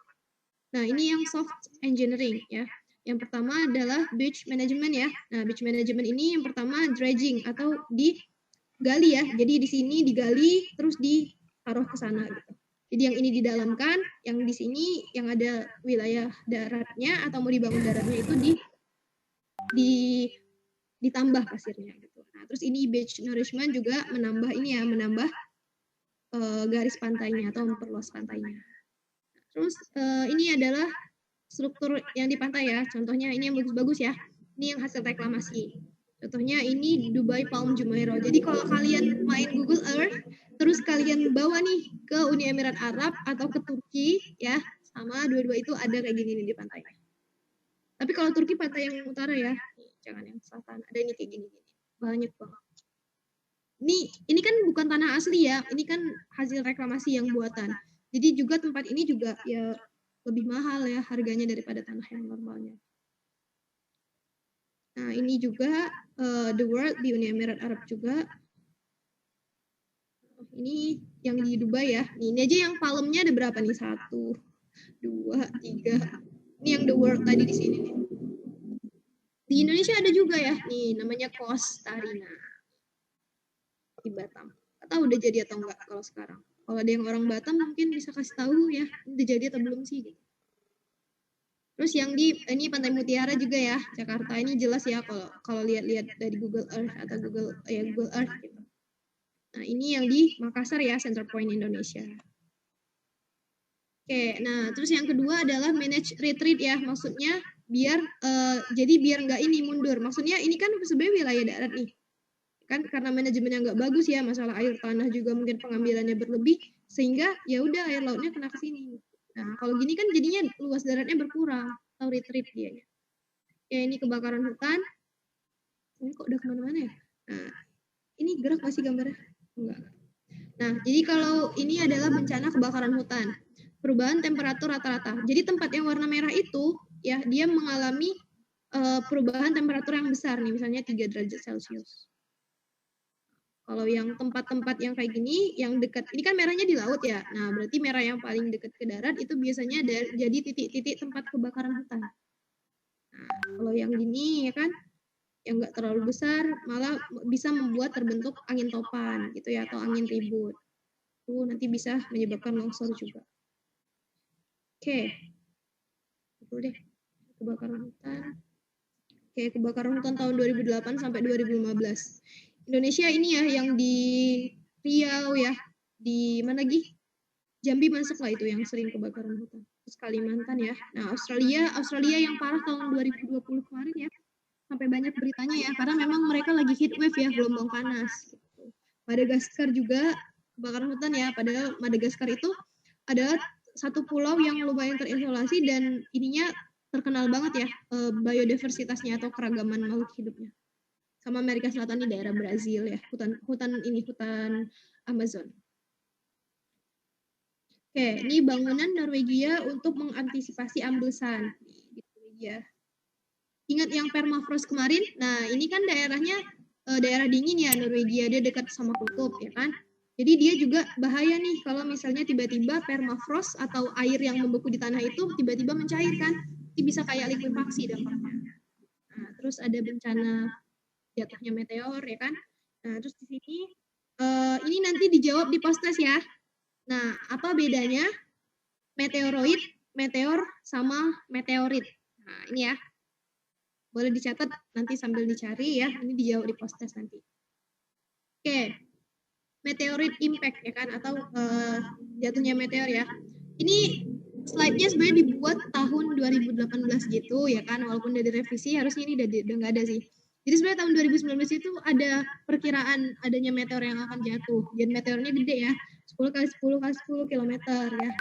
Nah, ini yang soft engineering ya. Yang pertama adalah beach management ya. Nah, beach management ini yang pertama dredging atau digali ya. Jadi di sini digali terus ditaruh ke sana gitu. Jadi yang ini didalamkan, yang di sini yang ada wilayah daratnya atau mau dibangun daratnya itu ditambah pasirnya gitu. Nah, terus ini beach nourishment juga menambah garis pantainya atau memperluas pantainya. Terus ini adalah struktur yang di pantai ya. Contohnya ini yang bagus-bagus ya. Ini yang hasil reklamasi. Contohnya ini Dubai Palm Jumeirah. Jadi kalau kalian main Google Earth, terus kalian bawa nih ke Uni Emirat Arab atau ke Turki ya, sama dua-dua itu ada kayak gini nih di pantai. Tapi kalau Turki pantai yang utara ya, jangan yang selatan. Ada ini kayak gini. Banyak banget. Ini kan bukan tanah asli ya, ini kan hasil reklamasi yang buatan. Jadi juga tempat ini juga ya lebih mahal ya harganya daripada tanah yang normalnya. Nah, ini juga The World di Uni Emirat Arab juga. Ini yang di Dubai ya. Ini aja yang palmnya ada berapa nih? 1, 2, 3. Ini yang The World tadi di sini nih. Di Indonesia ada juga ya. Nih namanya Kostarina di Batam. Nggak tahu udah jadi atau enggak kalau sekarang. Kalau ada yang orang Batam mungkin bisa kasih tahu ya. Udah jadi atau belum sih? Gitu. Terus yang ini Pantai Mutiara juga ya, Jakarta. Ini jelas ya kalau lihat-lihat dari Google Earth atau Google Earth gitu. Nah, ini yang di Makassar ya, Center Point Indonesia. Oke, nah terus yang kedua adalah manage retreat ya, maksudnya biar nggak ini mundur. Maksudnya ini kan sebenarnya wilayah darat nih. Kan karena manajemennya nggak bagus ya, masalah air tanah juga mungkin pengambilannya berlebih, sehingga ya udah air lautnya kena ke sini. Nah, kalau gini kan jadinya luas daratnya berkurang atau retreat dia. Ya, ini kebakaran hutan. Ini kok udah kemana-mana ya? Nah, ini gerak masih gambarnya? Enggak. Nah, jadi kalau ini adalah bencana kebakaran hutan. Perubahan temperatur rata-rata. Jadi tempat yang warna merah itu, ya dia mengalami perubahan temperatur yang besar nih, misalnya 3 derajat Celcius. Kalau yang tempat-tempat yang kayak gini, yang dekat, ini kan merahnya di laut ya. Nah, berarti merah yang paling dekat ke darat itu biasanya jadi titik-titik tempat kebakaran hutan. Nah, kalau yang gini ya kan, yang nggak terlalu besar, malah bisa membuat terbentuk angin topan gitu ya, atau angin ribut. Itu nanti bisa menyebabkan longsor juga. Oke. Itu deh, kebakaran hutan. Oke, kebakaran hutan tahun 2008 sampai 2015. Indonesia ini ya yang di Riau ya, di mana lagi? Jambi masuk lah itu yang sering kebakaran hutan. Terus Kalimantan ya. Nah, Australia yang parah tahun 2020 kemarin ya. Sampai banyak beritanya ya, karena memang mereka lagi heat wave ya, gelombang panas. Gitu. Madagaskar juga kebakaran hutan ya, padahal Madagaskar itu adalah satu pulau yang lumayan terisolasi dan ininya terkenal banget ya biodiversitasnya atau keragaman makhluk hidupnya. Sama Amerika Selatan di daerah Brazil ya, hutan Amazon. Oke, ini bangunan Norwegia untuk mengantisipasi amblesan di Norwegia. Ingat yang permafrost kemarin? Nah, ini kan daerahnya daerah dingin ya Norwegia, dia dekat sama kutub ya kan. Jadi dia juga bahaya nih kalau misalnya tiba-tiba permafrost atau air yang membeku di tanah itu tiba-tiba mencairkan. Ini bisa kayak likuifaksi dampaknya. Nah, terus ada bencana jatuhnya meteor ya kan. Nah, terus di sini ini nanti dijawab di post-test ya. Nah, apa bedanya meteor sama meteorit? Nah, ini ya. Boleh dicatat nanti sambil dicari ya. Ini dijawab di post-test nanti. Oke. Meteorit impact ya kan, atau jatuhnya meteor ya. Ini slide-nya sebenarnya dibuat tahun 2018 gitu ya kan, walaupun udah direvisi harusnya ini udah nggak ada sih. Jadi sebenarnya tahun 2019 itu ada perkiraan adanya meteor yang akan jatuh. Dan meteornya gede ya, 10 kali 10 kali 10 kilometer ya.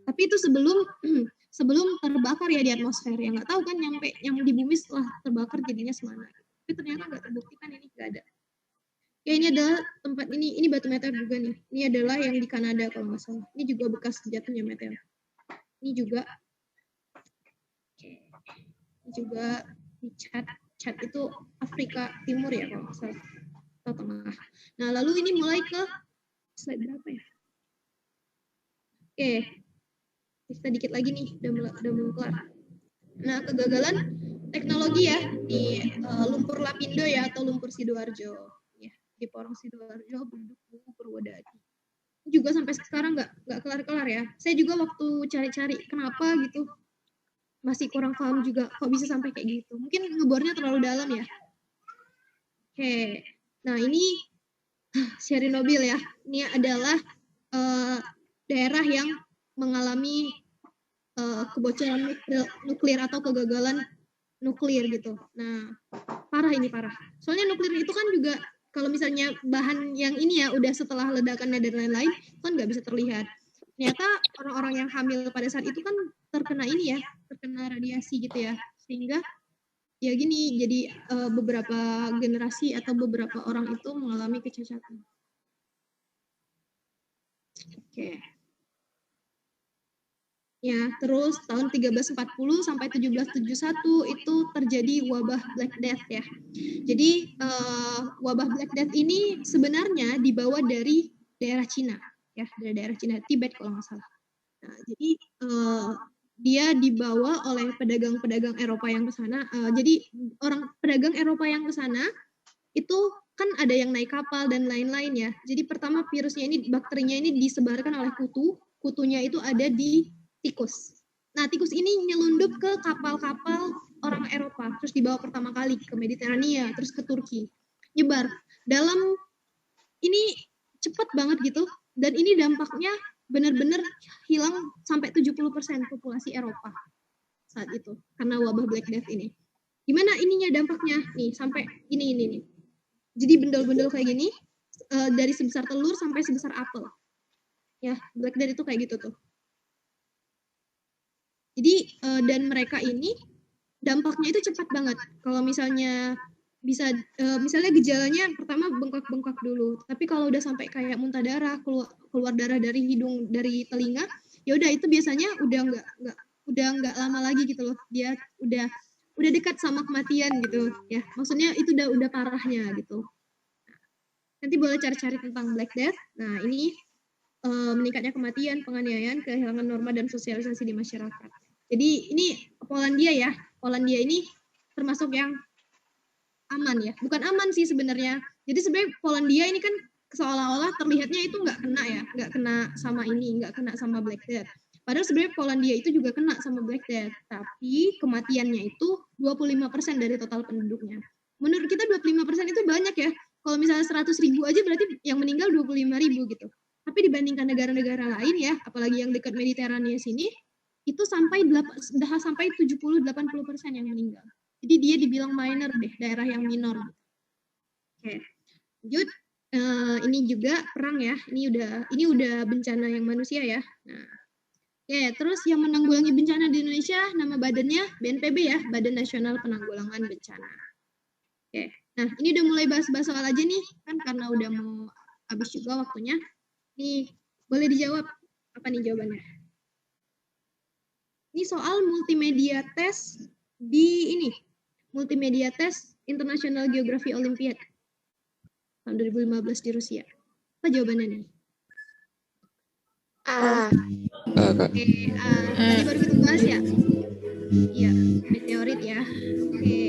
Tapi itu sebelum terbakar ya di atmosfer. Ya nggak tahu kan nyampe yang di bumi setelah terbakar jadinya semana. Tapi ternyata nggak terbukti kan, ini nggak ada. Ya, ini adalah tempat ini batu meteor juga nih. Ini adalah yang di Kanada kalau nggak salah. Ini juga bekas jatuhnya meteor. Ini juga. Ini juga di Chad itu Afrika Timur ya kalau nggak salah. Atau tengah. Nah, lalu ini mulai ke slide berapa ya? Oke. Kita dikit lagi nih, udah mau kelar. Nah, kegagalan teknologi ya di lumpur Lapindo ya atau lumpur Sidoarjo. Di Porong Sidoarjo, penduduk Purwodadi. juga sampai sekarang nggak kelar-kelar ya. Saya juga waktu cari-cari kenapa gitu masih kurang paham juga kok bisa sampai kayak gitu. Mungkin ngebornya terlalu dalam ya. Oke, nah ini Chernobyl ya. Ini adalah daerah yang mengalami kebocoran nuklir atau kegagalan nuklir gitu. Nah, parah ini parah. Soalnya nuklir itu kan juga kalau misalnya bahan yang ini ya udah setelah ledakannya dan lain-lain kan nggak bisa terlihat. Ternyata orang-orang yang hamil pada saat itu kan terkena ini ya, terkena radiasi gitu ya. Sehingga ya gini, jadi beberapa generasi atau beberapa orang itu mengalami kecacatan. Oke. Ya, terus tahun 1340 sampai 1771 itu terjadi wabah Black Death ya. Jadi wabah Black Death ini sebenarnya dibawa dari daerah Cina ya, dari daerah Cina, Tibet kalau nggak salah. Nah, jadi dia dibawa oleh pedagang-pedagang Eropa yang ke sana. Jadi orang pedagang Eropa yang ke sana itu kan ada yang naik kapal dan lain-lain ya. Jadi pertama virusnya ini, bakterinya ini disebarkan oleh kutu. Kutunya itu ada di tikus. Nah, tikus ini nyelundup ke kapal-kapal orang Eropa, terus dibawa pertama kali ke Mediterania, terus ke Turki. Nyebar. Dalam ini cepat banget gitu, dan ini dampaknya benar-benar hilang sampai 70% populasi Eropa saat itu, karena wabah Black Death ini. Gimana ininya dampaknya? Nih, sampai ini nih. Jadi bendel-bendel kayak gini, dari sebesar telur sampai sebesar apel. Ya, Black Death itu kayak gitu tuh. Jadi dan mereka ini dampaknya itu cepat banget. Kalau misalnya bisa misalnya gejalanya pertama bengkak-bengkak dulu, tapi kalau udah sampai kayak muntah darah, keluar darah dari hidung, dari telinga, ya udah itu biasanya udah nggak lama lagi gitu loh. Dia udah dekat sama kematian gitu ya. Maksudnya itu udah parahnya gitu. Nanti boleh cari-cari tentang Black Death. Nah, ini meningkatnya kematian, penganiayaan, kehilangan norma dan sosialisasi di masyarakat. Jadi ini Polandia ya. Polandia ini termasuk yang aman ya. Bukan aman sih sebenarnya. Jadi sebenarnya Polandia ini kan seolah-olah terlihatnya itu nggak kena ya. Nggak kena sama ini, nggak kena sama Black Death. Padahal sebenarnya Polandia itu juga kena sama Black Death. Tapi kematiannya itu 25% dari total penduduknya. Menurut kita 25% itu banyak ya. Kalau misalnya 100.000 aja berarti yang meninggal 25.000 gitu. Tapi dibandingkan negara-negara lain ya, apalagi yang dekat Mediterania sini, itu sampai 70-80% yang meninggal. Jadi dia dibilang minor deh, daerah yang minor. Oke, lanjut. Ini juga perang ya. Ini udah bencana yang manusia ya. Nah, oke, terus yang menanggulangi bencana di Indonesia, nama badannya BNPB ya, Badan Nasional Penanggulangan Bencana. Oke, nah ini udah mulai bahas-bahas soal aja nih, kan karena udah mau habis juga waktunya. Nih, boleh dijawab apa nih jawabannya? Ini soal multimedia test di ini. Multimedia test International Geography Olympiad tahun 2015 di Rusia. Apa jawabannya nih? Oke, tadi baru kita bahas ya? Iya, meteorit ya. Oke.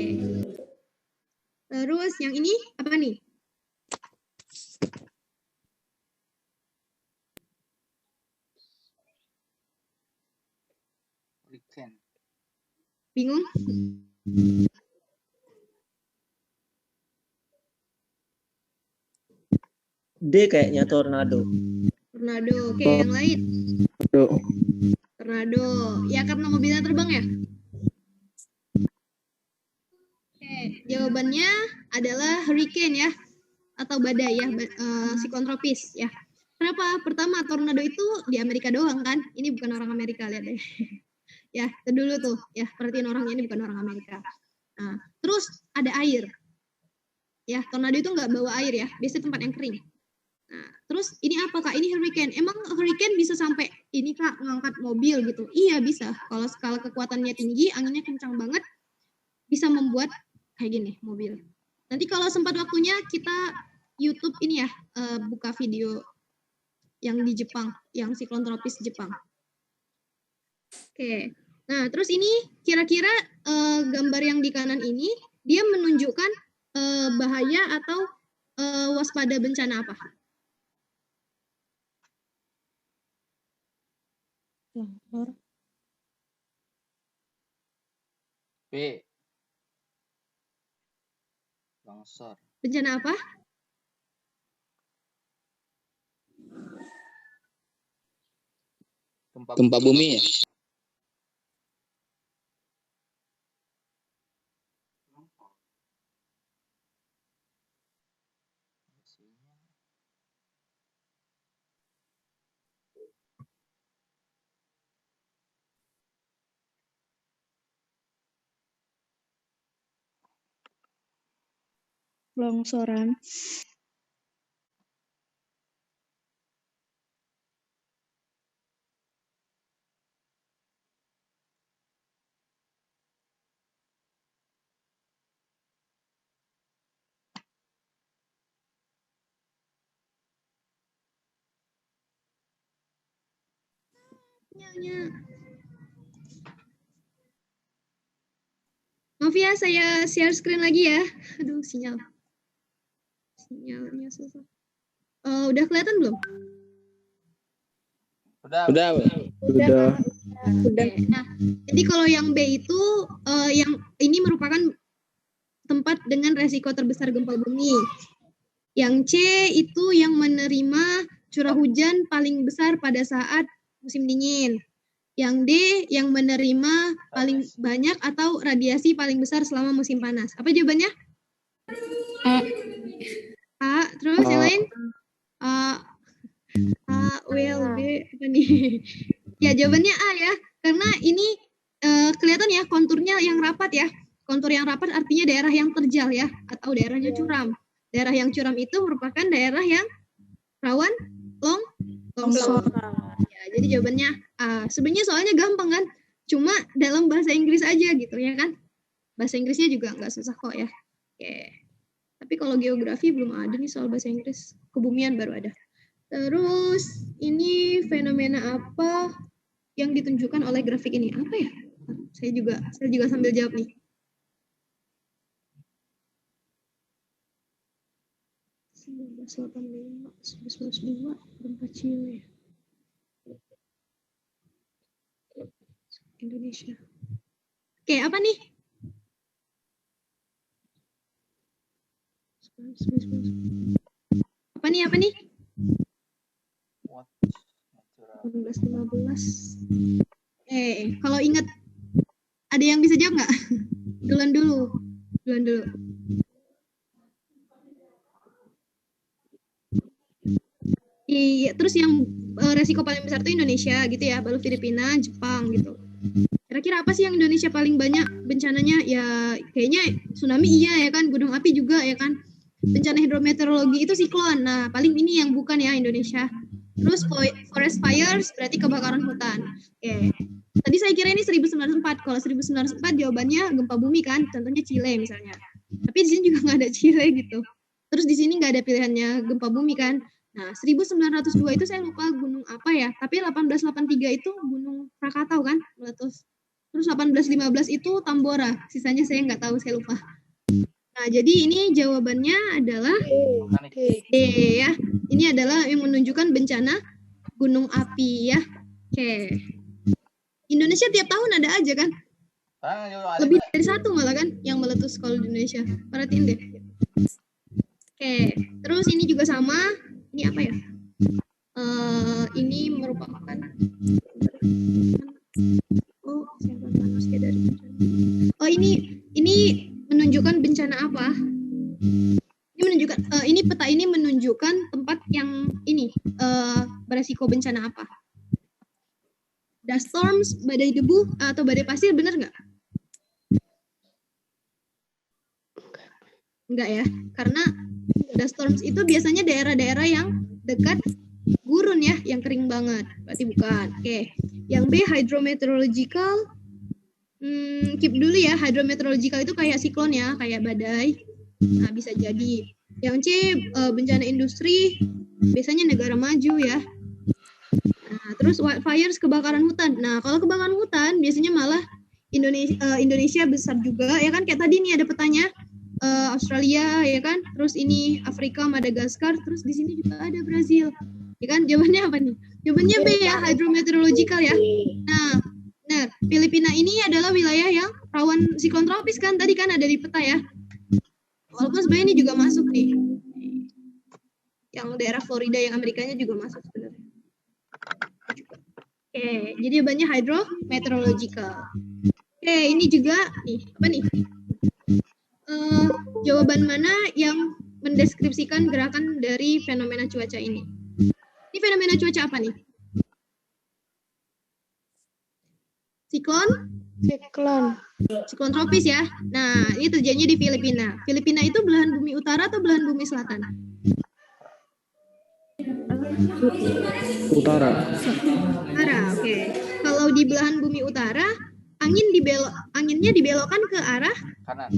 Terus yang ini apa nih? Bingung? D kayaknya tornado. Tornado. Oke, yang lain? Tornado. Ya karena mobilnya terbang ya? Oke, jawabannya adalah hurricane ya, atau badai ya, siklon tropis ya. Kenapa? Pertama, tornado itu di Amerika doang kan? Ini bukan orang Amerika, lihat deh. Ya, itu dulu tuh. Ya, perhatiin orangnya ini bukan orang Amerika. Nah, terus ada air. Ya, tornado itu nggak bawa air ya, biasanya tempat yang kering. Nah, terus ini apa Kak? Ini hurricane. Emang hurricane bisa sampai ini Kak, ngangkat mobil gitu? Iya bisa. Kalau skala kekuatannya tinggi, anginnya kencang banget, bisa membuat kayak gini mobil. Nanti kalau sempat waktunya kita YouTube ini ya, buka video yang di Jepang, yang siklon tropis Jepang. Oke. Nah, terus ini kira-kira gambar yang di kanan ini dia menunjukkan bahaya atau waspada bencana apa? Longsor. B. Longsor. Bencana apa? Gempa bumi ya? Longsoran. Sinyalnya. Maaf ya, saya share screen lagi ya. Aduh, sinyalnya susah. Udah kelihatan belum? Udah. Udah. Oke. Nah, jadi kalau yang B itu yang ini merupakan tempat dengan resiko terbesar gempa bumi. Yang C itu yang menerima curah hujan paling besar pada saat musim dingin. Yang D yang menerima paling banyak atau radiasi paling besar selama musim panas. Apa jawabannya? A. Terus yang lain? A, well, B, apa nih? Ya, jawabannya A ya. Karena ini kelihatan ya konturnya yang rapat ya. Kontur yang rapat artinya daerah yang terjal ya. Atau daerahnya curam. Daerah yang curam itu merupakan daerah yang rawan longsor. Ya, jadi jawabannya A. Sebenarnya soalnya gampang kan. Cuma dalam bahasa Inggris aja gitu ya kan. Bahasa Inggrisnya juga nggak susah kok ya. Oke. Tapi kalau geografi belum ada nih soal bahasa Inggris. Kebumian baru ada. Terus ini fenomena apa yang ditunjukkan oleh grafik ini? Apa ya? Saya juga sambil jawab nih. Gempa Chile. Indonesia. Oke, apa nih? Apa nih? 1815. Kalau ingat ada yang bisa jawab nggak? Duluan dulu. Iya, terus yang resiko paling besar itu Indonesia gitu ya, baru Filipina, Jepang gitu. Kira-kira apa sih yang Indonesia paling banyak bencananya? Ya kayaknya tsunami iya ya kan, gunung api juga ya kan. Bencana hidrometeorologi itu siklon. Nah, paling ini yang bukan ya Indonesia. Terus forest fires berarti kebakaran hutan. Oke. Tadi saya kira ini 1904. Kalau 1904 jawabannya gempa bumi kan, contohnya Chile misalnya. Tapi di sini juga nggak ada Chile gitu. Terus di sini nggak ada pilihannya gempa bumi kan. Nah, 1902 itu saya lupa gunung apa ya. Tapi 1883 itu gunung Krakatau kan, meletus. Terus 1815 itu Tambora. Sisanya saya nggak tahu, saya lupa. Nah, jadi ini jawabannya adalah D ya. Ini adalah yang menunjukkan bencana gunung api ya. Oke. Indonesia tiap tahun ada aja kan? Lebih dari satu malah kan yang meletus kalau di Indonesia. Perhatiin deh. Oke. Terus ini juga sama. Ini apa ya? Ini merupakan manusia dari bencana. Oh, ini menunjukkan bencana apa? Ini menunjukkan ini peta ini menunjukkan tempat yang ini beresiko bencana apa? Dust storms, badai debu atau badai pasir, benar nggak? Enggak ya, karena dust storms itu biasanya daerah-daerah yang dekat gurun ya, yang kering banget. Berarti bukan. Oke. Yang B, hydrometeorological. Keep dulu ya, hydrometeorological itu kayak siklon ya, kayak badai. Nah, bisa jadi. Yang C, bencana industri, biasanya negara maju ya. Nah, terus wildfires, kebakaran hutan. Nah, kalau kebakaran hutan biasanya malah Indonesia besar juga ya kan, kayak tadi nih ada petanya. Australia ya kan, terus ini Afrika, Madagaskar, terus di sini juga ada Brazil. Ya kan, jawabannya apa nih? Jawabannya B ya, hydrometeorological ya. Nah, benar. Filipina ini adalah wilayah yang rawan siklon tropis kan, tadi kan ada di peta ya. Walaupun sebenarnya ini juga masuk nih. Yang daerah Florida yang Amerikanya juga masuk sebenarnya. Oke, jadi jawabannya hydrometeorological. Oke, ini juga nih, apa nih? Jawaban mana yang mendeskripsikan gerakan dari fenomena cuaca ini? Ini fenomena cuaca apa nih? Siklon tropis ya. Nah, ini terjadinya di Filipina. Filipina itu belahan bumi utara atau belahan bumi selatan? Utara. Utara, oke. Kalau di belahan bumi utara, anginnya dibelokkan ke arah kanan.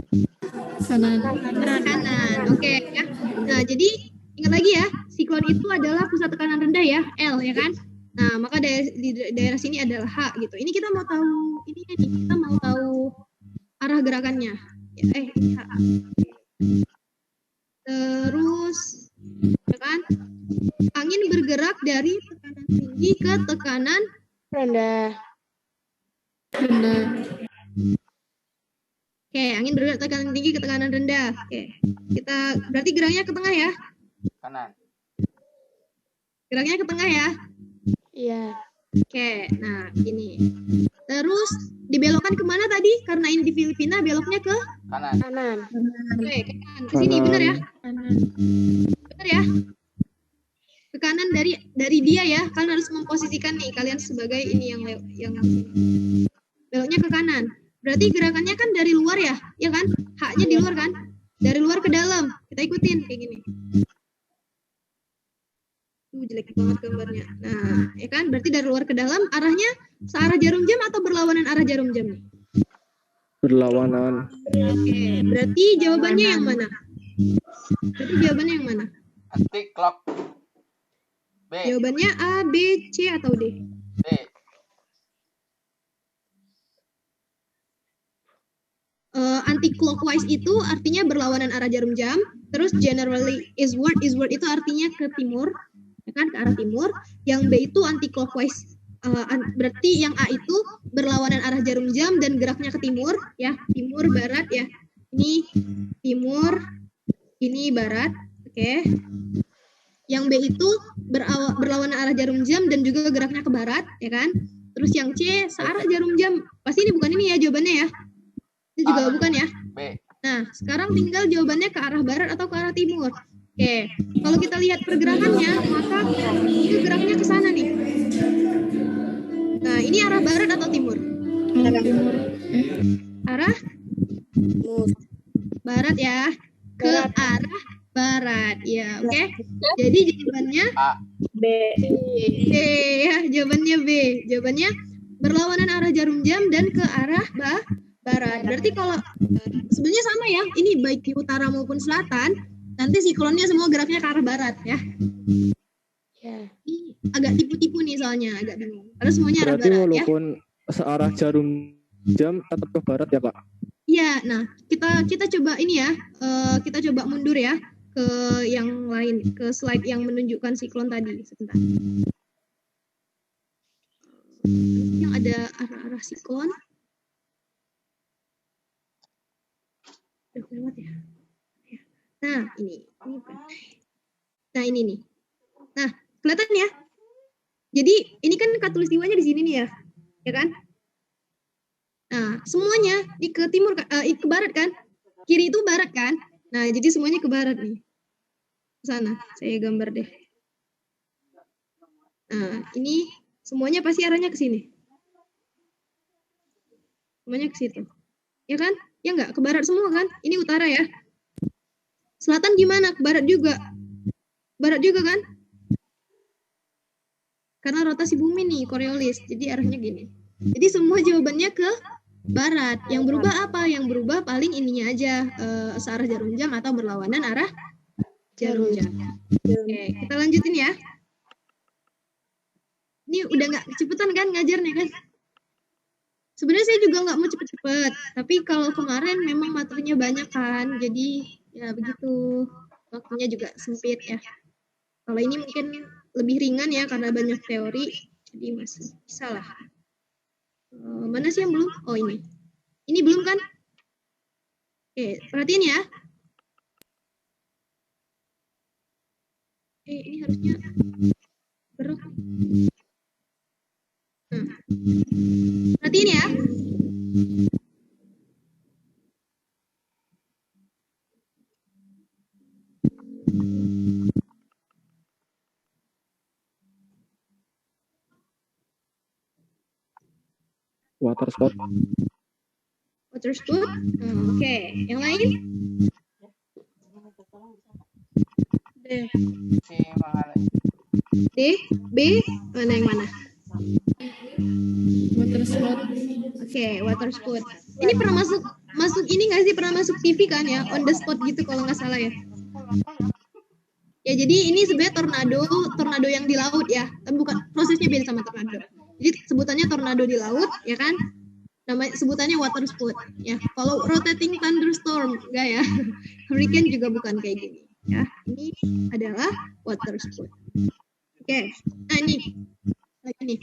Oke ya. Nah, jadi ingat lagi ya, siklon itu adalah pusat tekanan rendah ya, L ya kan? Nah, maka di daerah sini adalah H gitu. Ini kita mau tahu ininya nih, kita mau tahu arah gerakannya. Ini H. Terus ya kan? Angin bergerak dari tekanan tinggi ke tekanan rendah. Oke, angin bergerak tekanan tinggi ke tekanan rendah. Oke. Kita berarti geraknya ke tengah ya? Kanan. Geraknya ke tengah ya? Iya. Oke, nah ini. Terus dibelokkan kemana tadi? Karena ini di Filipina, beloknya ke Kanan. Oke, ke kanan. Ke sini, benar ya? Benar ya? Ke kanan dari dia ya. Kalian harus memposisikan nih kalian sebagai ini yang beloknya ke kanan. Berarti gerakannya kan dari luar ya? Ya kan? Haknya di luar kan? Dari luar ke dalam. Kita ikutin kayak gini. Jelek banget gambarnya. Nah, ya kan? Berarti dari luar ke dalam, arahnya searah jarum jam atau berlawanan arah jarum jam nih? Berlawanan. Oke, berarti jawabannya yang mana? Anti clock. B. Jawabannya A, B, C, atau D? B. Anti-clockwise itu artinya berlawanan arah jarum jam. Terus generally eastward itu artinya ke timur, ya kan, ke arah timur. Yang B itu anti-clockwise, berarti yang A itu berlawanan arah jarum jam dan geraknya ke timur, ya, timur barat ya. Ini timur, ini barat, oke. Yang B itu berlawanan arah jarum jam dan juga geraknya ke barat, ya kan. Terus yang C searah jarum jam. Pasti ini bukan ini ya jawabannya ya. Ini juga bukan ya. B. Nah, sekarang tinggal jawabannya ke arah barat atau ke arah timur. Oke, kalau kita lihat pergerakannya, maka itu geraknya ke sana nih. Nah, ini arah barat atau timur? Arah barat ya. Ke arah barat, ya, oke. Jadi jawabannya B. B ya, jawabannya B. Jawabannya berlawanan arah jarum jam dan ke arah barat. Berarti kalau sebenarnya sama ya, ini baik di utara maupun selatan, nanti siklonnya semua geraknya ke arah barat ya. Ya. Ini agak tipu-tipu nih soalnya, agak bingung. Karena semuanya arah Berarti barat ya. walaupun searah jarum jam tetap ke barat ya, Kak? Iya, nah kita coba ini ya, kita coba mundur ya ke yang lain, ke slide yang menunjukkan siklon tadi. Sebentar. Yang ada arah-arah siklon. Udah lewat ya. Nah, ini bukan. Nah, ini nih. Nah, kelihatan ya? Jadi, ini kan katulistiwanya di sini nih ya. Ya kan? Nah, semuanya di ke timur ke barat kan? Kiri itu barat kan? Nah, jadi semuanya ke barat nih. Ke sana, saya gambar deh. Nah, ini semuanya pasti arahnya ke sini. Semuanya ke situ. Ya kan? Ya enggak, ke barat semua kan? Ini utara ya. Selatan gimana? Ke barat juga. Barat juga kan? Karena rotasi bumi nih, Coriolis. Jadi arahnya gini. Jadi semua jawabannya ke barat. Yang berubah apa? Yang berubah paling ininya aja, searah jarum jam atau berlawanan arah jarum jam. Oke, kita lanjutin ya. Ini udah nggak kecepatan kan ngajarnya kan? Sebenarnya saya juga nggak mau cepet-cepet, tapi kalau kemarin memang materinya banyak kan, jadi ya begitu, waktunya juga sempit ya. Kalau ini mungkin lebih ringan ya karena banyak teori, jadi masih bisa lah. Mana sih yang belum? Oh ini. Ini belum kan? Oke, perhatiin ya. Ini harusnya gerak. Nah, perhatiin ya. Water sport. Water spout. Oke, yang lain? D. Si Mangalay. D, B, mana yang mana? Water sport. Oke, water spout. Ini pernah masuk ini nggak sih? Pernah masuk TV kan ya? On the spot gitu kalau nggak salah ya. Ya jadi ini sebenarnya tornado yang di laut ya. Tapi bukan, prosesnya beda sama tornado. Jadi sebutannya tornado di laut ya kan? Namanya sebutannya water spout ya. Kalau rotating thunderstorm enggak ya. Hurricane juga bukan kayak gini ya. Ini adalah water spout. Oke. Nah ini lagi nih.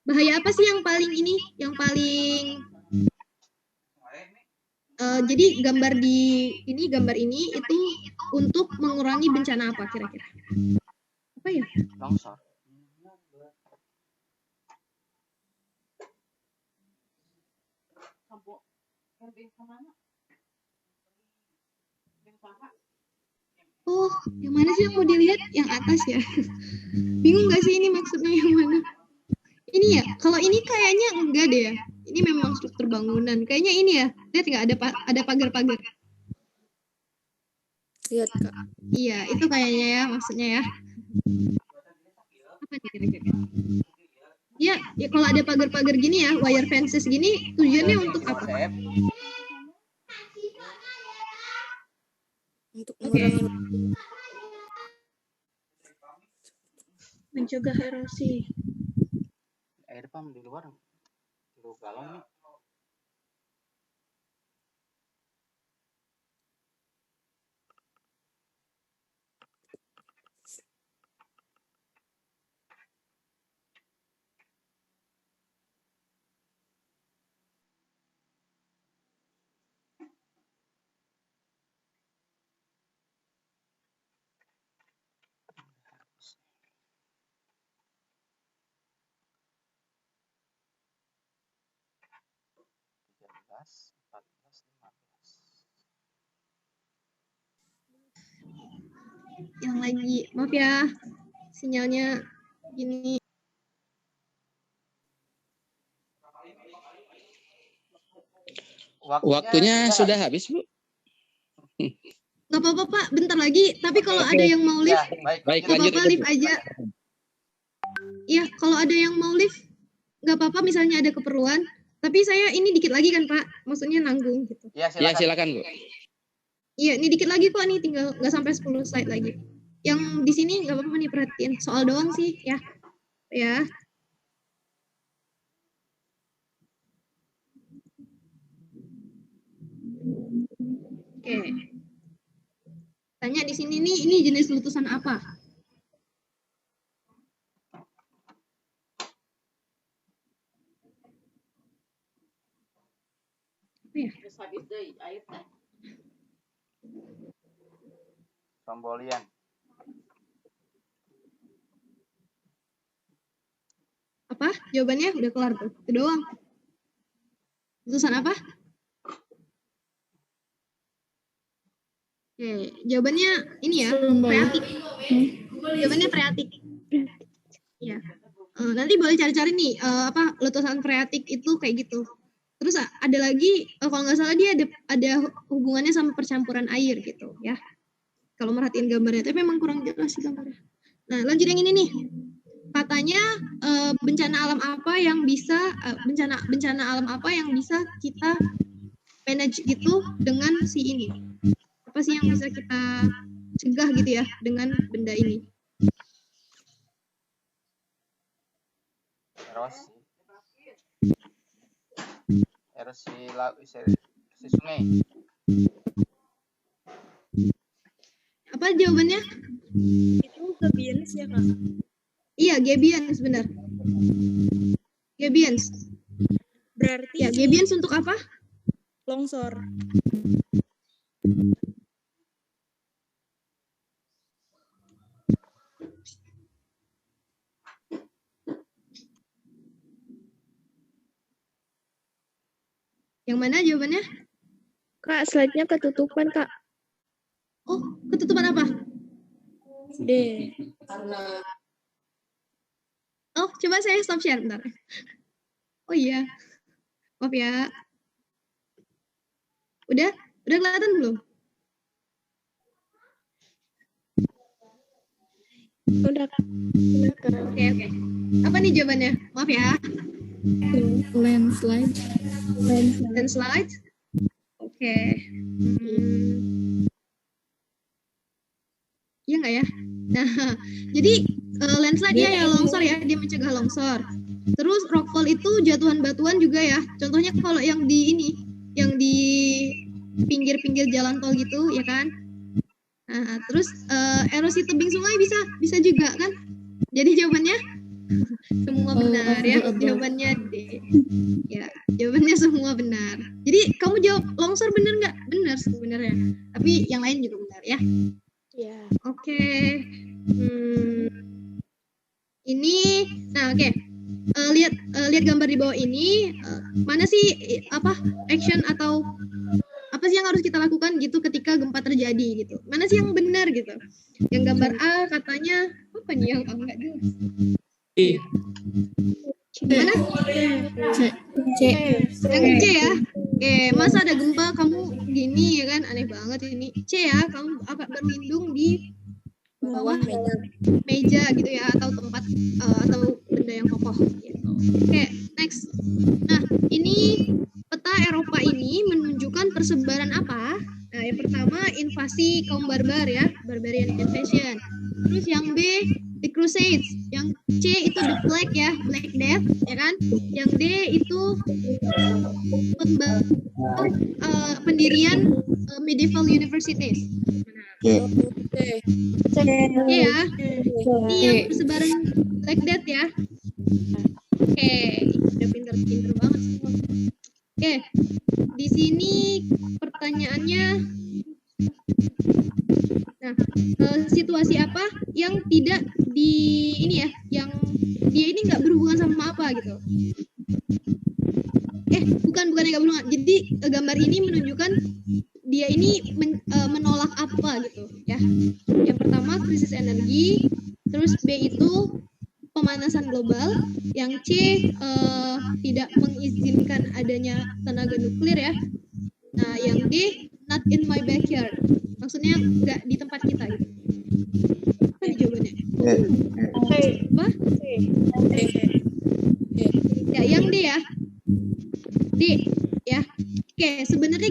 Bahaya apa sih yang paling ini? Yang paling jadi gambar ini itu untuk mengurangi bencana apa kira-kira? Apa ya? Longsor. Oh, yang mana sih yang mau dilihat? Yang atas ya. Bingung nggak sih ini maksudnya yang mana? Ini ya, kalau ini kayaknya enggak deh ya. Ini memang struktur bangunan. Kayaknya ini ya. Lihat nggak ada pagar-pagar. Lihat Kak. Iya, itu kayaknya ya maksudnya ya. Apa nih kira-kira? Ya, kalau ada pagar-pagar gini ya, wire fences gini, tujuannya untuk apa? Konsep. Untuk mengurangi Mencegah erosi. Air pump di luar. Di luar galon nih. Yang lagi, maaf ya, sinyalnya gini. Waktunya sudah habis, Bu. Nggak apa-apa Pak, bentar lagi. Tapi kalau ada yang mau lift, Baik, Baik, nggak lanjut. apa-apa lift aja. Iya, kalau ada yang mau lift, nggak apa-apa misalnya ada keperluan. Tapi saya ini dikit lagi kan Pak, maksudnya nanggung gitu. Ya, Ya, silakan, Bu. Iya, ini dikit lagi kok nih, tinggal nggak sampai 10 slide lagi. Yang di sini nggak apa-apa nih perhatiin, soal doang sih ya. Ya. Oke. Tanya di sini nih, ini jenis letusan apa? Apa ya? Pembolian. Apa? Jawabannya udah kelar tuh. Itu doang. Letusan apa? Oke, jawabannya ini ya, freatik. Jawabannya freatik. Iya. Nanti boleh cari-cari nih, apa letusan freatik itu kayak gitu. Terus ada lagi, kalau nggak salah dia ada hubungannya sama percampuran air gitu ya. Kalau merhatiin gambarnya, tapi memang kurang jelas sih gambarnya. Nah, lanjut yang ini nih. Katanya bencana alam apa yang bisa bencana alam apa yang bisa kita manage gitu dengan si ini? Apa sih yang bisa kita cegah gitu ya dengan benda ini? Erosi. erosi sungai. Apa jawabannya? Itu gabions ya kak? Iya, gabions benar. Gabions. Berarti Ya, gabions untuk apa? longsor. Yang mana jawabannya? Kak, slide-nya ketutupan, Kak. Oh, ketutupan apa? D. Oh, coba saya stop share bentar. Oh iya. Maaf ya. Udah kelihatan belum? Udah, Kak. Oke. Apa nih jawabannya? Maaf ya. Landslide. Landslide. Oke. Iya nggak ya? Nah, jadi landslide ya longsor ya, dia mencegah longsor. Terus rockfall itu jatuhan batuan juga ya. Contohnya kalau yang di ini, yang di pinggir-pinggir jalan tol gitu, ya kan? Nah, terus erosi tebing sungai bisa juga kan? Jadi jawabannya semua benar ya. Jawabannya D. Ya, jawabannya semua benar. Jadi kamu jawab longsor benar nggak? Benar sebenarnya. Tapi yang lain juga benar ya. Iya. Oke. Ini, nah oke. Lihat gambar di bawah ini. Mana sih action atau apa sih yang harus kita lakukan gitu ketika gempa terjadi gitu? Mana sih yang benar gitu? Yang gambar A katanya apa nih yang enggak jelas? Mana? C. Yang C ya. Oke, masa ada gempa kamu gini ya kan? Aneh banget ini. C ya, kamu akan berlindung di bawah meja gitu ya, atau tempat atau benda yang kokoh gitu. Oke, next. Nah, ini peta Eropa ini menunjukkan persebaran apa? Nah, yang pertama invasi kaum barbar ya, barbarian invasion. Terus yang B, the Crusades. Yang C itu the Plague ya, Black Death, ya kan? Yang D itu pendirian medieval universities. Ya, ini yang persebaran Black Death ya. Oke, udah pinter banget semua. Oke, di sini pertanyaannya, nah, situasi apa yang tidak di ini ya, yang dia ini nggak berhubungan sama apa gitu? Bukan yang nggak berhubungan. Jadi gambar ini menunjukkan dia ini menolak apa gitu ya. Yang pertama krisis energi, terus B itu pemanasan global, yang C tidak mengizinkan adanya tenaga nuklir ya. Nah, yang D not in my backyard, maksudnya nggak di tempat kita gitu. Apa nih jawabannya? Apa? Ya, yang D ya. D ya. Oke, sebenarnya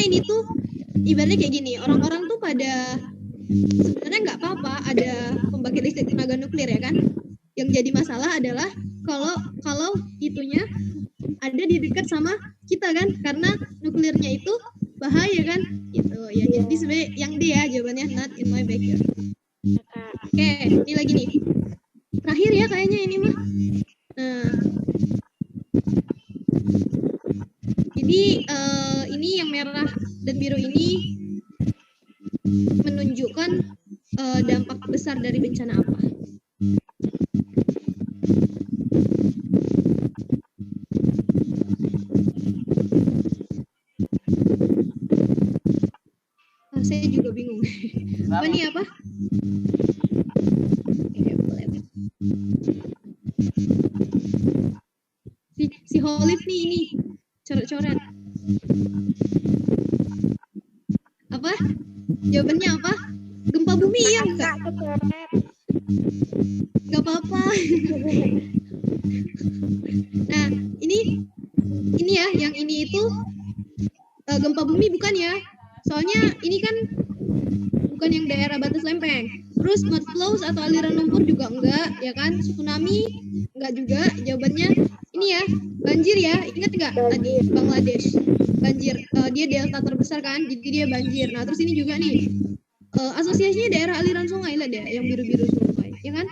ini tuh ibaratnya kayak gini, orang-orang tuh pada sebenarnya nggak apa-apa ada pembangkit listrik tenaga nuklir ya kan. Yang jadi masalah adalah kalau itunya ada di dekat sama kita kan, karena nuklirnya itu bahaya kan gitu ya. Jadi sebenarnya yang D ya jawabannya, not in my backyard. Oke, ini lagi nih terakhir ya kayaknya ini mah. Nah, jadi ini yang merah dan biru ini menunjukkan dampak besar dari bencana apa. Saya juga bingung. Apa nih apa? Si Holif nih ini coret-coret. Apa? Jawabannya apa? Gempa bumi ya enggak? Enggak apa-apa. Nah, ini ya, yang ini itu gempa bumi bukan ya? Soalnya ini kan bukan yang daerah batas lempeng. Terus mud flows atau aliran lumpur juga enggak, ya kan? Tsunami enggak juga. Jawabannya ini ini ya, banjir ya. Ingat nggak tadi Bangladesh? Banjir, dia delta terbesar kan, jadi dia banjir. Nah, terus ini juga nih, asosiasinya daerah aliran sungai lah deh, yang biru-biru sungai, ya kan?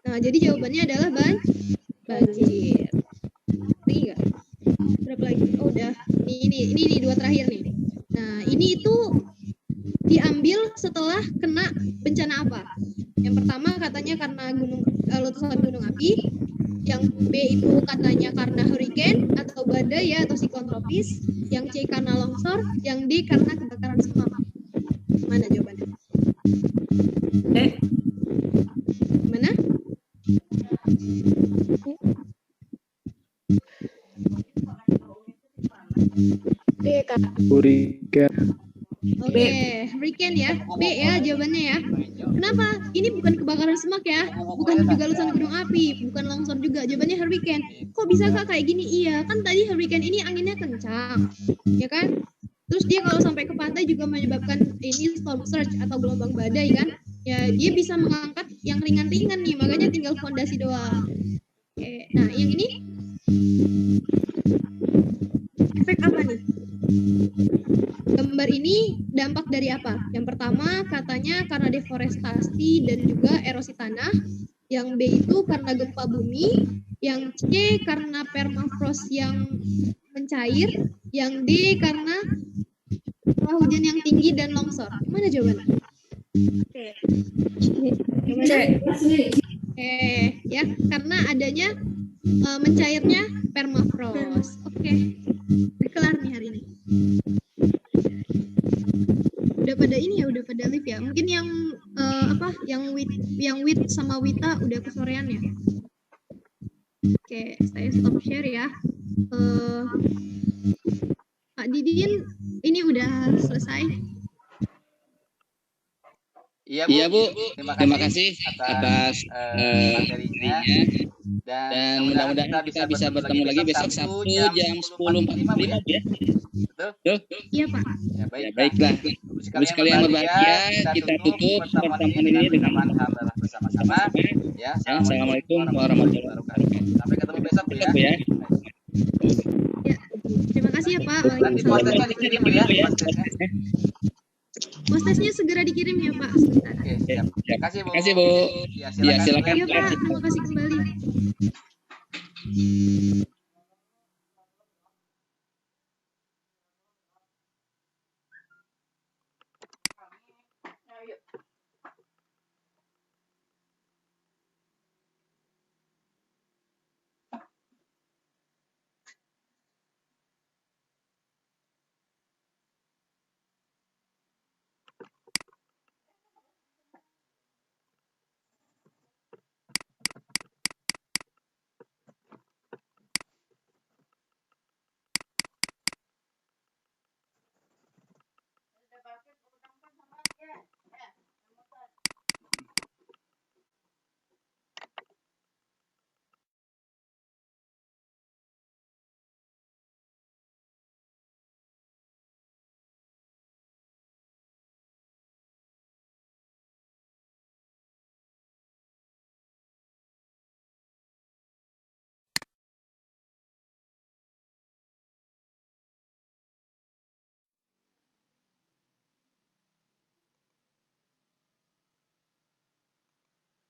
Nah, jadi jawabannya adalah banjir. Lagi nggak? Berapa lagi? Oh, udah. Ini dua terakhir nih. Nah, ini itu diambil setelah kena bencana apa? Yang pertama katanya karena letusan gunung api. Yang B itu katanya karena hurricane atau badai ya, atau siklon tropis. Yang C karena longsor. Yang D karena kebakaran semak. Mana jawabannya? Mana? B, Kak. Hurricane. Oke, hurricane ya. B ya jawabannya ya. Kenapa? Ini bukan kebakaran semak ya. Bukan juga letusan gunung api, bukan longsor juga. Jawabannya hurricane. Kok bisa Kak kayak gini? Iya, kan tadi hurricane ini anginnya kencang. Ya kan? Terus dia kalau sampai ke pantai juga menyebabkan ini storm surge atau gelombang badai kan? Ya, dia bisa mengangkat yang ringan-ringan nih, makanya tinggal fondasi doang. Oke, nah yang ini efek apa nih? Gambar ini dampak dari apa? Yang pertama katanya karena deforestasi dan juga erosi tanah. Yang B itu karena gempa bumi. Yang C karena permafrost yang mencair. Yang D karena curah hujan yang tinggi dan longsor. Mana jawabannya? Gimana? Ya, karena adanya mencairnya permafrost. Oke. Kelar nih hari ini. Udah pada ini ya, udah pada live ya. Mungkin yang yang Wit sama Wita udah kesorean ya. Oke, saya stop share ya. Pak Didin, ini udah selesai. Iya Bu, terima kasih atas materinya. Dan mudah-mudahan kita bisa bertemu lagi besok Sabtu jam 10.45 ya. Betul? Iya Pak. Ya, baiklah. Ibu sekalian berbahagia, kita tutup pertemuan ini dengan alhamdulillah bersama-sama. Ya, assalamualaikum warahmatullahi wabarakatuh. Sampai ketemu besok Bu ya. Ya. Terima kasih ya Pak. Nanti postnya dikirim ya. Postnya segera dikirim ya Pak. Sebentar. Oke, siap. Terima kasih Bu. Terima kasih Bu. Ya, Ya, silakan. Iya Pak, terima kasih kembali.